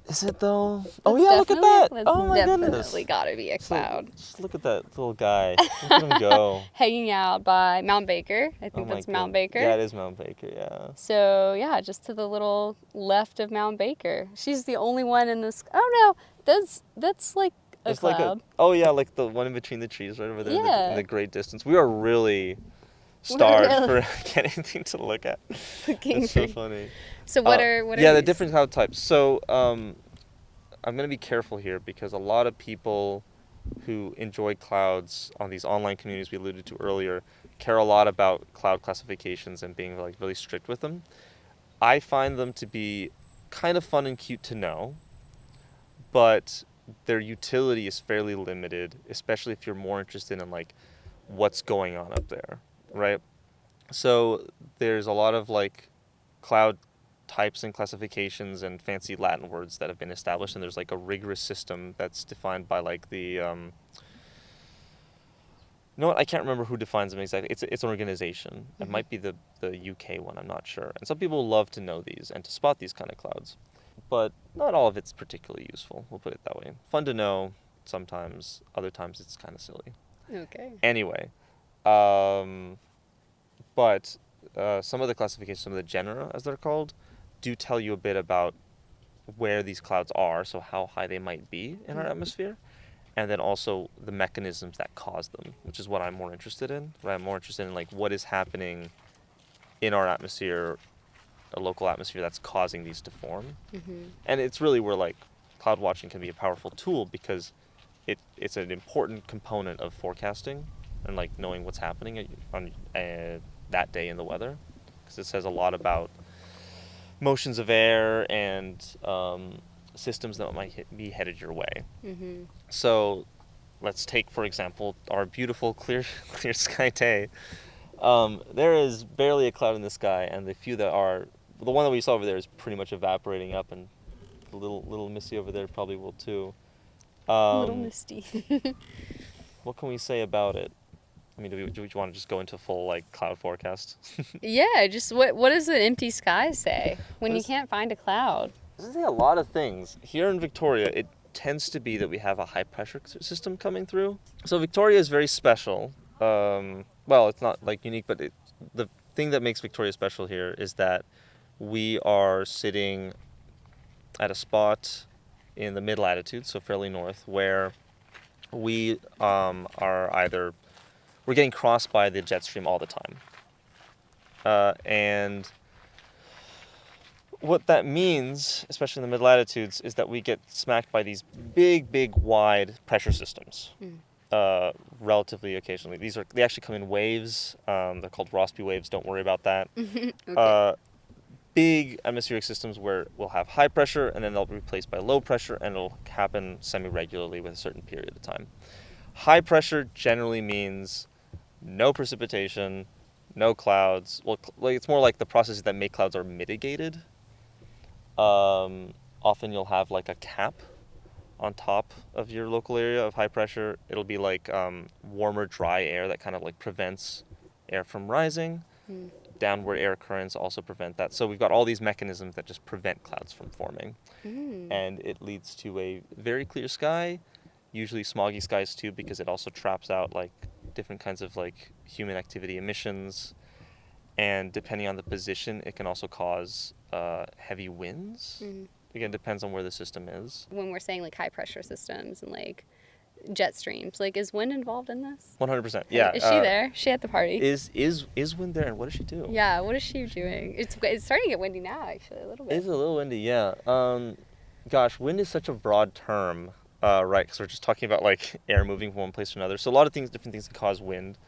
B: Is it though?
A: That's
B: Oh yeah, look at that!
A: That's
B: Oh my
A: definitely
B: goodness!
A: gotta be a cloud.
B: Just look at that little guy. Look at him go.
A: Hanging out by Mount Baker. I think that's Mount Baker.
B: Yeah, it is Mount Baker. Yeah.
A: So yeah, just to the little left of Mount Baker. She's the only one in this. Oh no, that's like a
B: It's
A: cloud.
B: oh yeah, like the one in between the trees right over there
A: Yeah.
B: in the great distance. We are really starved for getting anything to look at. It's so funny.
A: So what are
B: the
A: these?
B: different cloud types. So I'm going to be careful here because a lot of people who enjoy clouds on these online communities we alluded to earlier care a lot about cloud classifications and being like really strict with them. I find them to be kind of fun and cute to know, but their utility is fairly limited, especially if you're more interested in like what's going on up there, right? So there's a lot of like cloud types and classifications and fancy Latin words that have been established, and there's like a rigorous system that's defined by like the you know what, I can't remember who defines them exactly. It's an organization. It might be the UK one, I'm not sure. And some people love to know these and to spot these kind of clouds, but not all of it's particularly useful, we'll put it that way. Fun to know sometimes, other times it's kind of silly.
A: Okay.
B: Anyway, but some of the classifications, some of the genera as they're called, do tell you a bit about where these clouds are, so how high they might be in our atmosphere, and then also the mechanisms that cause them, which is what I'm more interested in. Right? I'm more interested in like what is happening in our atmosphere, a local atmosphere that's causing these to form. And it's really where like cloud watching can be a powerful tool because it's an important component of forecasting and like knowing what's happening on that day in the weather, because it says a lot about motions of air and systems that might be headed your way. So let's take, for example, our beautiful clear sky day. There is barely a cloud in the sky, and the few that are, the one that we saw over there is pretty much evaporating up, and the little misty over there probably will too.
A: Little misty.
B: What can we say about it? I mean, do we want to just go into full like cloud forecast?
A: Yeah, just what does an empty sky say when you can't find a cloud?
B: This is a lot of things. Here in Victoria, it tends to be that we have a high pressure system coming through. So Victoria is very special. Well, it's not like unique, but the thing that makes Victoria special here is that we are sitting at a spot in the mid-latitude, so fairly north, where we we're getting crossed by the jet stream all the time. And what that means, especially in the mid-latitudes, is that we get smacked by these big, wide pressure systems relatively occasionally. They actually come in waves. They're called Rossby waves. Don't worry about that.
A: Okay.
B: Big atmospheric systems where we'll have high pressure, and then they'll be replaced by low pressure, and it'll happen semi-regularly with a certain period of time. High pressure generally means no precipitation, no clouds. Well, it's more like the processes that make clouds are mitigated. Often you'll have like a cap on top of your local area of high pressure. It'll be like warmer, dry air that kind of like prevents air from rising. Downward air currents also prevent that. So we've got all these mechanisms that just prevent clouds from forming. And it leads to a very clear sky, usually smoggy skies too, because it also traps out like different kinds of like human activity emissions. And depending on the position, it can also cause heavy winds. Again, depends on where the system is.
A: When we're saying like high pressure systems and like jet streams. Like, is wind involved in this?
B: 100%. Yeah.
A: Is she there? Is she at the party?
B: Is wind there, and what does she do?
A: Yeah, what is she doing? It's starting to get windy now, actually, a little bit.
B: It's a little windy, yeah. Gosh, wind is such a broad term, right? Because we're just talking about like air moving from one place to another. So a lot of different things can cause wind,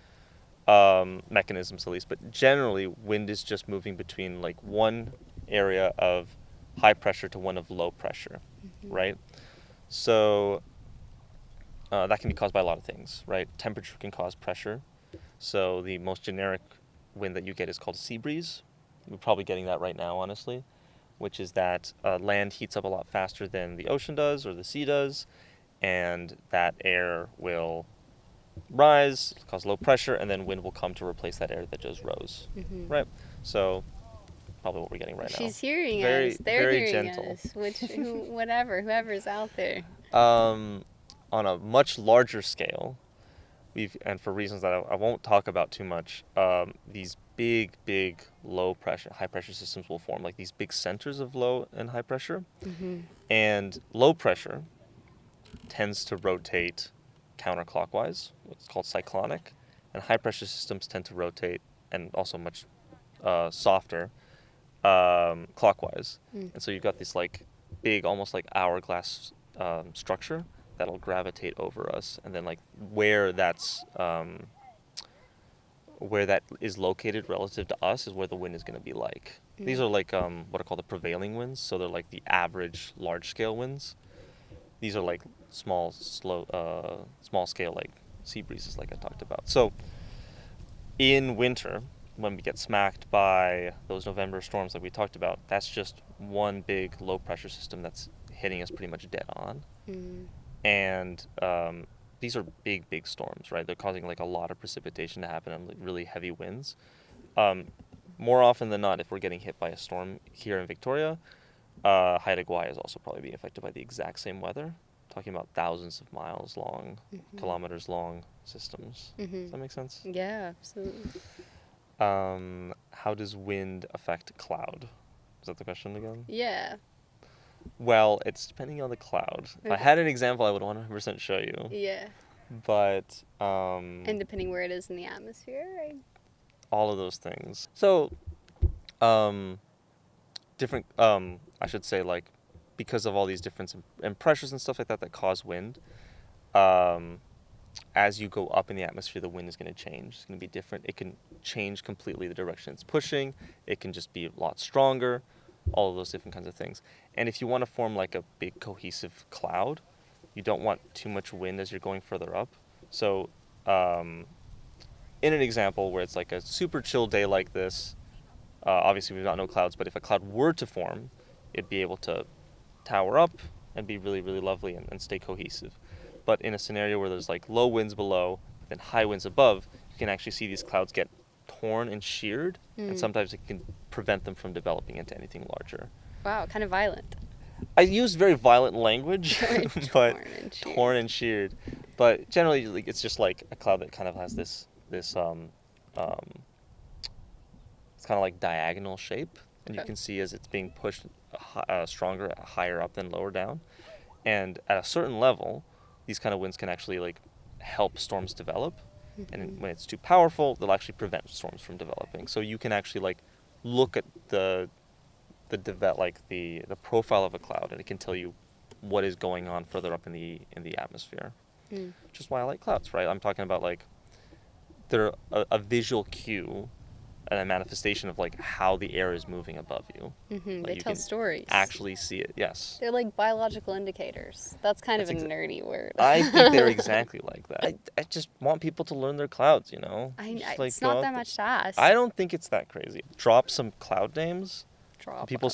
B: mechanisms at least. But generally, wind is just moving between like one area of high pressure to one of low pressure, right? So that can be caused by a lot of things, right? Temperature can cause pressure. So the most generic wind that you get is called a sea breeze. We're probably getting that right now, honestly, which is that land heats up a lot faster than the ocean does or the sea does, and that air will rise, cause low pressure, and then wind will come to replace that air that just rose, right? So probably what we're getting right now.
A: She's hearing
B: Very,
A: us. They're
B: very
A: hearing
B: gentle.
A: us. Whoever's out there.
B: On a much larger scale, and for reasons that I won't talk about too much, these big low pressure, high pressure systems will form, like these big centers of low and high pressure. And low pressure tends to rotate counterclockwise, what's called cyclonic, and high pressure systems tend to rotate, and also much softer, clockwise. And so you've got this like big, almost like hourglass structure that'll gravitate over us, and then like where that is located relative to us is where the wind is going to be like. These are like what are called the prevailing winds, so they're like the average large scale winds. These are like small scale like sea breezes, like I talked about. So in winter, when we get smacked by those November storms like we talked about, that's just one big low pressure system that's hitting us pretty much dead on. And these are big storms, right? They're causing like a lot of precipitation to happen and like really heavy winds. More often than not, if we're getting hit by a storm here in Victoria, Haida Gwaii is also probably being affected by the exact same weather. Talking about thousands of miles long, kilometers long systems. Does that make sense?
A: Yeah, absolutely.
B: How does wind affect cloud? Is that the question again?
A: Yeah.
B: Well, it's depending on the cloud. If I had an example, I would 100% show you.
A: Yeah.
B: But
A: and depending where it is in the atmosphere, right?
B: All of those things. So different I should say, like, because of all these difference in pressures and stuff like that cause wind, as you go up in the atmosphere, the wind is going to change. It's going to be different. It can change completely the direction it's pushing. It can just be a lot stronger. All of those different kinds of things. And if you want to form like a big cohesive cloud, you don't want too much wind as you're going further up. So in an example where it's like a super chill day like this, obviously we've got no clouds, but if a cloud were to form, it'd be able to tower up and be really, really lovely and stay cohesive. But in a scenario where there's like low winds below, then high winds above, you can actually see these clouds get torn and sheared, and sometimes it can prevent them from developing into anything larger.
A: Wow, kind of violent.
B: I used very violent language, but torn and sheared. But generally, like, it's just like a cloud that kind of has this it's kind of like diagonal shape, and you can see as it's being pushed stronger, higher up than lower down. And at a certain level, these kind of winds can actually like help storms develop. And when it's too powerful, they'll actually prevent storms from developing. So you can actually like look at the profile of a cloud, and it can tell you what is going on further up in the atmosphere. Which is why I like clouds, right? I'm talking about like they're a visual cue and a manifestation of like how the air is moving above you.
A: Like
B: they
A: tell stories.
B: Actually see it, yes.
A: They're like biological indicators. That's kind of a nerdy word.
B: I think they're exactly like that. I just want people to learn their clouds, you know?
A: It's not that much to ask.
B: I don't think it's that crazy. Drop some cloud names. People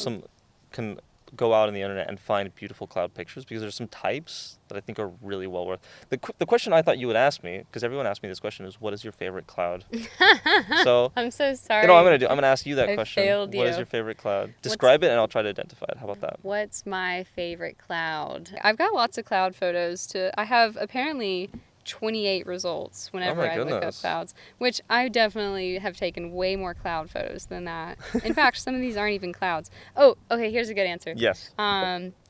B: can go out on the internet and find beautiful cloud pictures, because there's some types that I think are really well worth. The question I thought you would ask me, because everyone asked me this question, is what is your favorite cloud? So
A: I'm so sorry.
B: You know what I'm gonna ask you that question.
A: Failed you.
B: What is your favorite cloud? Describe it and I'll try to identify it. How about that?
A: What's my favorite cloud? I've got lots of cloud photos I have apparently 28 results whenever I look up clouds, which I definitely have taken way more cloud photos than that. In fact, some of these aren't even clouds. Oh, okay, here's a good answer.
B: Yes.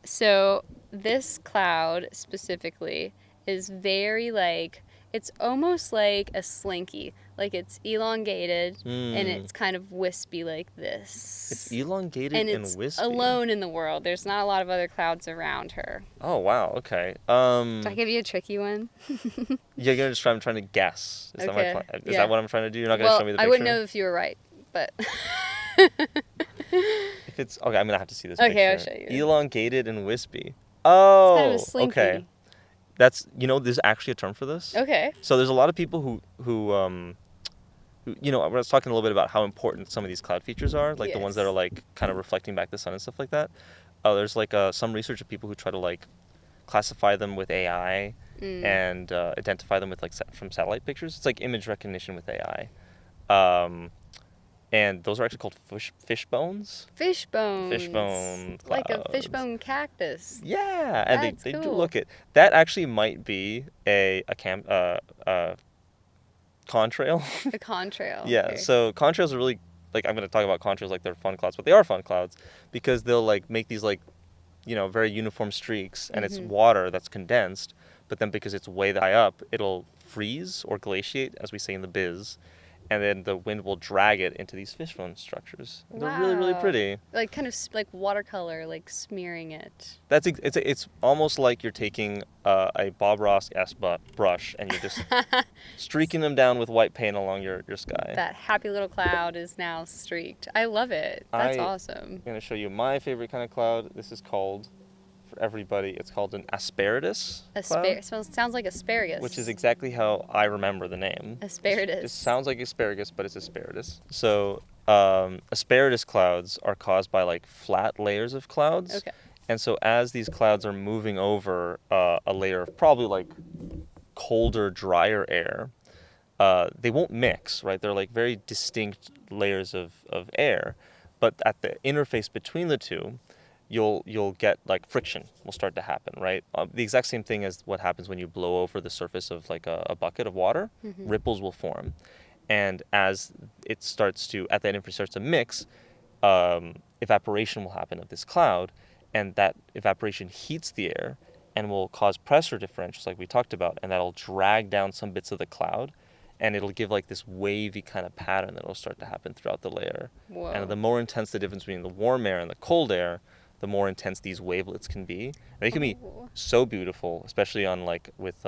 A: So this cloud specifically is very like, it's almost like a slinky. Like it's elongated and it's kind of wispy like this.
B: It's elongated
A: and
B: and
A: it's
B: wispy.
A: alone in the world. There's not a lot of other clouds around her.
B: Oh, wow. Okay.
A: Did I give you a tricky one?
B: Yeah, you're just trying to guess. Is
A: Okay.
B: that my plan? Is that what I'm trying to do? You're not going to
A: Well,
B: show me the picture?
A: I wouldn't know if you were right, but...
B: If it's... Okay, I'm going to have to see this picture.
A: Okay, I'll show you.
B: Elongated and wispy. Oh,
A: it's kind of a slinky.
B: Okay. That's, there's actually a term for this.
A: Okay.
B: So there's a lot of people who I was talking a little bit about how important some of these cloud features are, like the ones that are like kind of reflecting back the sun and stuff like that. There's like some research of people who try to like classify them with AI and identify them with like from satellite pictures. It's like image recognition with AI. And those are actually called fish bones.
A: Fish bones.
B: Fishbone clouds.
A: Like a fishbone cactus.
B: Yeah, and they
A: cool.
B: do look it. That actually might be a contrail.
A: A contrail.
B: Yeah,
A: okay.
B: so contrails are really, like, I'm going to talk about contrails like they're fun clouds, but they are fun clouds because they'll like make these like, very uniform streaks, and it's water that's condensed, but then because it's way high up, it'll freeze or glaciate, as we say in the biz, and then the wind will drag it into these fishbone structures.
A: Wow.
B: They're really, really pretty.
A: Like kind of like watercolor, like smearing it.
B: It's almost like you're taking a Bob Ross-esque brush and you're just streaking them down with white paint along your sky.
A: That happy little cloud is now streaked. I love it. That's awesome.
B: I'm going to show you my favorite kind of cloud. This is called, for everybody, it's called an asparagus cloud.
A: Sounds like asparagus.
B: Which is exactly how I remember the name.
A: Asparagus.
B: It sounds like asparagus, but it's asparagus. So asparagus clouds are caused by like flat layers of clouds.
A: Okay.
B: And so as these clouds are moving over a layer of probably like colder, drier air, they won't mix, right? They're like very distinct layers of air. But at the interface between the two, you'll get like friction will start to happen, right? The exact same thing as what happens when you blow over the surface of like a bucket of water. Ripples will form. And as it starts to, at that interface starts to mix, evaporation will happen of this cloud, and that evaporation heats the air and will cause pressure differentials like we talked about, and that'll drag down some bits of the cloud, and it'll give like this wavy kind of pattern that'll start to happen throughout the layer.
A: Whoa.
B: And the more intense the difference between the warm air and the cold air, the more intense these wavelets can be. And they can be so beautiful, especially on like with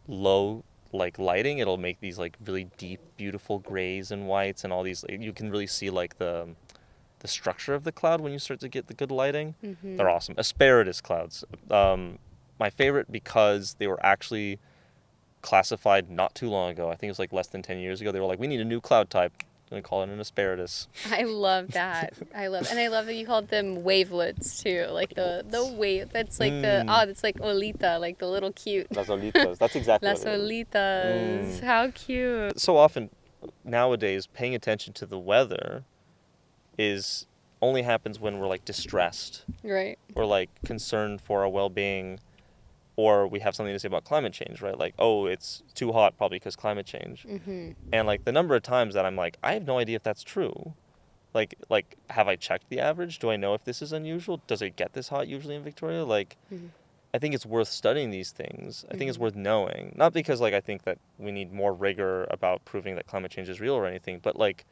B: low like lighting. It'll make these like really deep, beautiful grays and whites, and all these. You can really see like the structure of the cloud when you start to get the good lighting. They're awesome. Asparagus clouds, my favorite because they were actually classified not too long ago. I think it was like less than 10 years ago. They were like, we need a new cloud type. I'm gonna call it an asparagus.
A: I love that. I love that you called them wavelets too. Like the wave. That's like it's like olita, like the little cute.
B: Las olitas. That's exactly
A: Las
B: what it is.
A: olitas. How cute.
B: So often nowadays, paying attention to the weather only happens when we're like distressed.
A: Right.
B: Or like concerned for our well-being, or we have something to say about climate change, right? Like, oh, it's too hot probably because climate change. And like the number of times that I'm like, I have no idea if that's true. Like have I checked the average? Do I know if this is unusual? Does it get this hot usually in Victoria? Like, I think it's worth studying these things. I think it's worth knowing. Not because like I think that we need more rigor about proving that climate change is real or anything, but like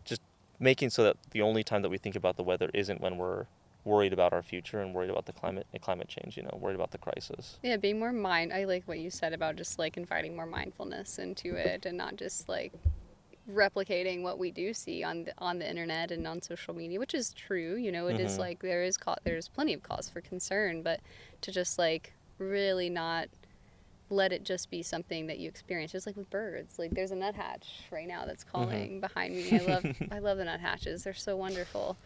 B: just making so that the only time that we think about the weather isn't when we're worried about our future and worried about the climate change, worried about the crisis.
A: Yeah, being more I like what you said about just like inviting more mindfulness into it, and not just like replicating what we do see on the internet and on social media, which is true. It is like there's plenty of cause for concern, but to just like really not let it just be something that you experience. Just like with birds, like there's a nuthatch right now that's calling behind me. I love the nuthatches. They're so wonderful.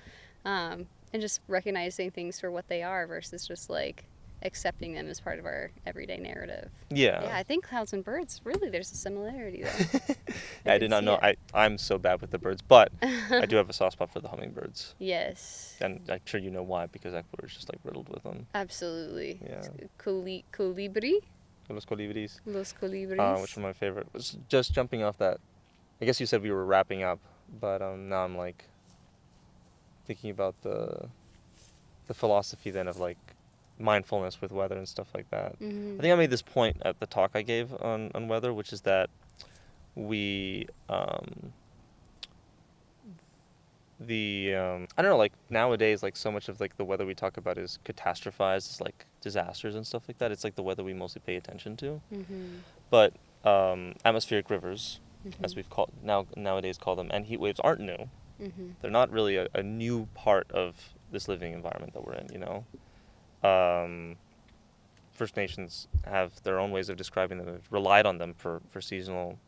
A: And just recognizing things for what they are versus just like accepting them as part of our everyday narrative. Yeah, I think clouds and birds, really, there's a similarity there.
B: I did not know. I'm so bad with the birds, but I do have a soft spot for the hummingbirds.
A: Yes.
B: And I'm sure you know why, because Ecuador is just like riddled with them.
A: Absolutely.
B: Yeah.
A: Colibri?
B: Los colibris.
A: Los colibris.
B: Which are my favorite. Just jumping off that, I guess you said we were wrapping up, but now I'm like thinking about the philosophy then of like mindfulness with weather and stuff like that.
A: Mm-hmm.
B: I think I made this point at the talk I gave on weather, which is that we I don't know, like nowadays, like so much of like the weather we talk about is catastrophized, it's like disasters and stuff like that. It's like the weather we mostly pay attention to.
A: Mm-hmm.
B: But atmospheric rivers,
A: Mm-hmm.
B: as we've nowadays call them, and heat waves aren't new.
A: Mm-hmm.
B: They're not really a new part of this living environment that we're in, you know. First Nations have their own ways of describing them, have relied on them for seasonal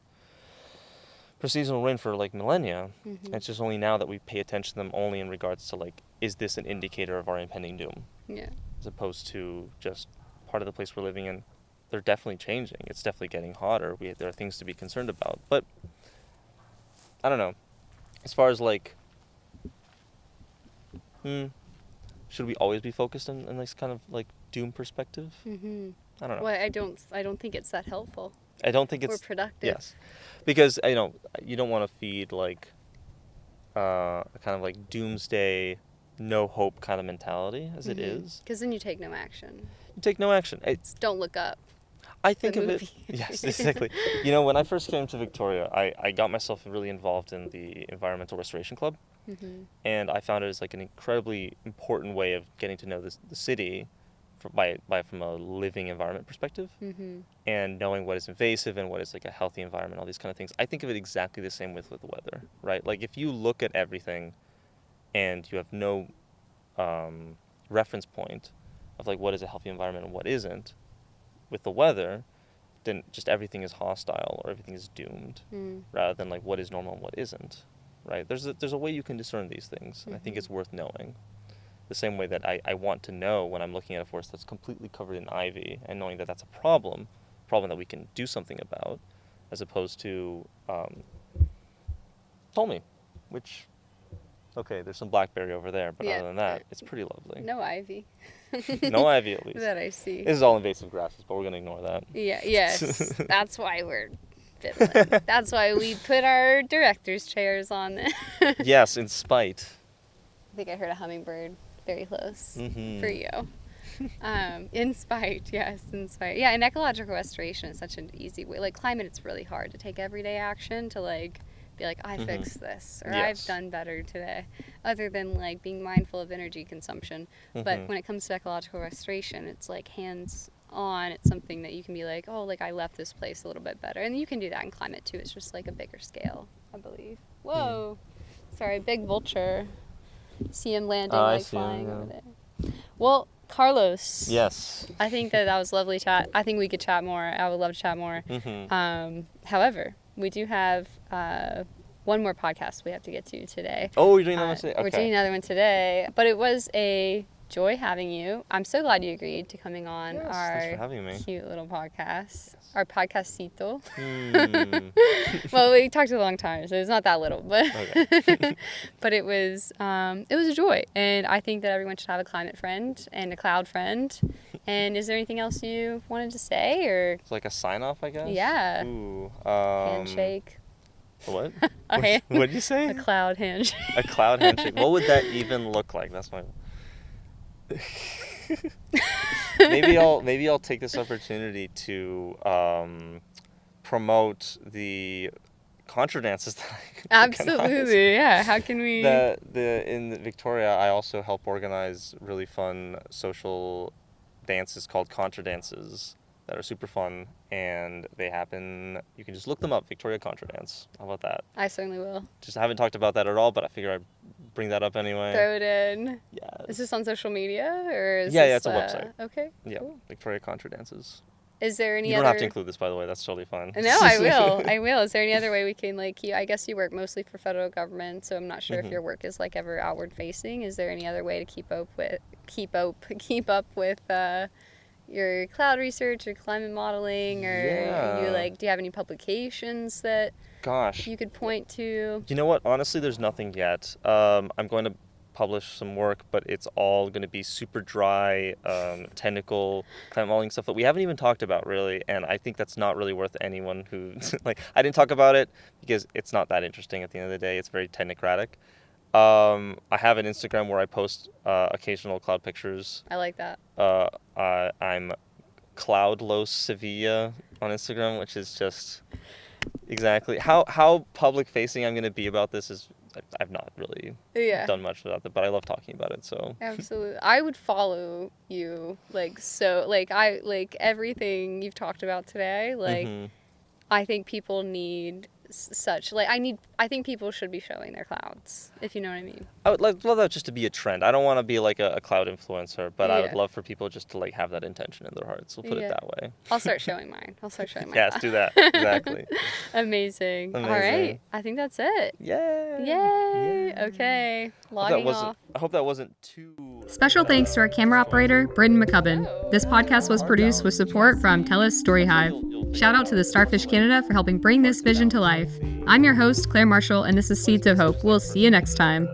B: rain for like millennia.
A: Mm-hmm.
B: And it's just only now that we pay attention to them only in regards to like, is this an indicator of our impending doom?
A: Yeah.
B: As opposed to just part of the place we're living in. They're definitely changing. It's definitely getting hotter. There are things to be concerned about. But I don't know. As far as like, should we always be focused on this kind of like doom perspective?
A: Mm-hmm.
B: I don't know.
A: Well, I don't think it's that helpful.
B: I don't think it's...
A: Or productive.
B: Yes. Because, you know, you don't want to feed like a kind of like doomsday, no hope kind of mentality as it is.
A: Because then you take no action.
B: You take no action.
A: Don't look up.
B: I think
A: the
B: of
A: movie.
B: it... Yes, exactly. You know, when I first came to Victoria, I got myself really involved in the Environmental Restoration Club.
A: Mm-hmm.
B: And I found it as like an incredibly important way of getting to know the city from a living environment perspective.
A: Mm-hmm.
B: And knowing what is invasive and what is like a healthy environment, all these kind of things. I think of it exactly the same with the weather, right? Like if you look at everything and you have no reference point of like what is a healthy environment and what isn't, with the weather, then just everything is hostile or everything is doomed, rather than like what is normal and what isn't, right? There's a way you can discern these things, and I think it's worth knowing. The same way that I want to know when I'm looking at a forest that's completely covered in ivy and knowing that that's a problem that we can do something about, as opposed to told me, which, okay, there's some blackberry over there, but other than that, it's pretty lovely.
A: No ivy.
B: No ivy, at least.
A: That I see.
B: This is all invasive grasses, but we're going to ignore that.
A: Yeah, yes. That's why we're fiddling. That's why we put our director's chairs on there.
B: Yes, in spite.
A: I think I heard a hummingbird very close
B: Mm-hmm.
A: for you. In spite, yes, in spite. Yeah, and ecological restoration is such an easy way. Like climate, it's really hard to take everyday action to like be like, I fixed this, or I've done better today, other than like being mindful of energy consumption. But when it comes to ecological restoration, it's like hands on. It's something that you can be like, oh, like I left this place a little bit better. And you can do that in climate too. It's just like a bigger scale, I believe. Whoa. Sorry, big vulture. See him landing, like flying over there. Well, Carlos.
B: Yes.
A: I think that was lovely chat. I think we could chat more. I would love to chat more. However, we do have one more podcast we have to get to today.
B: Oh, we're doing another one today? Okay.
A: We're doing another one today. But it was a joy having you. I'm so glad you agreed to coming on
B: Yes,
A: our
B: thanks for having me.
A: cute little podcast. Our podcastcito. Well, we talked a long time, so it's not that little, but
B: Okay.
A: but it was a joy, and I think that everyone should have a climate friend and a cloud friend. And is there anything else you wanted to say, or
B: It's like a sign off, I guess?
A: Yeah.
B: Ooh.
A: handshake?
B: What?
A: A
B: What did you say?
A: A cloud handshake.
B: A cloud handshake. What would that even look like? That's my... maybe I'll take this opportunity to promote the contra dances that I organize.
A: Absolutely, yeah. How can we?
B: In Victoria, I also help organize really fun social dances called contra dances that are super fun, and they happen. You can just look them up, Victoria Contra Dance. How about that?
A: I certainly will.
B: Just haven't talked about that at all, but I figure I'd bring that up anyway.
A: Throw it in.
B: Yes.
A: Is this on social media, or is
B: Yeah,
A: this,
B: it's a website.
A: Okay.
B: Yeah,
A: Cool.
B: Victoria Contra Dances.
A: Is there any
B: You
A: other?
B: don't have to include this, by the way. That's totally fine.
A: No, I will. I will. Is there any other way we can I guess you work mostly for federal government, so I'm not sure if your work is like ever outward facing. Is there any other way to keep up with your cloud research or climate modeling, or do you have any publications that you could point to?
B: You know what? Honestly, there's nothing yet. I'm going to publish some work, but it's all going to be super dry, technical climate modeling stuff that we haven't even talked about really, and I think that's not really worth anyone who I didn't talk about it because it's not that interesting at the end of the day. It's very technocratic. I have an Instagram where I post occasional cloud pictures.
A: I like that.
B: I'm Carlos Sevilla on Instagram, which is just exactly how public facing I'm going to be about this is. I've not really done much about that, but I love talking about it. So
A: absolutely, I would follow you everything you've talked about today. I think people need I think people should be showing their clouds, if you know what I mean.
B: I would love that just to be a trend. I don't want to be like a cloud influencer, but I would love for people just to like have that intention in their hearts. We'll put it that way.
A: I'll start showing mine.
B: Yes, do that. Exactly.
A: Amazing. All right. I think that's it.
B: Yay.
A: Okay. Logging off.
B: I hope that wasn't too...
A: Special thanks to our camera operator, Britton McCubbin. This podcast was produced with support from TELUS STORYHIVE. Shout out to the Starfish Canada for helping bring this vision to life. I'm your host, Claire Marshall, and this is Seeds of Hope. We'll see you next time.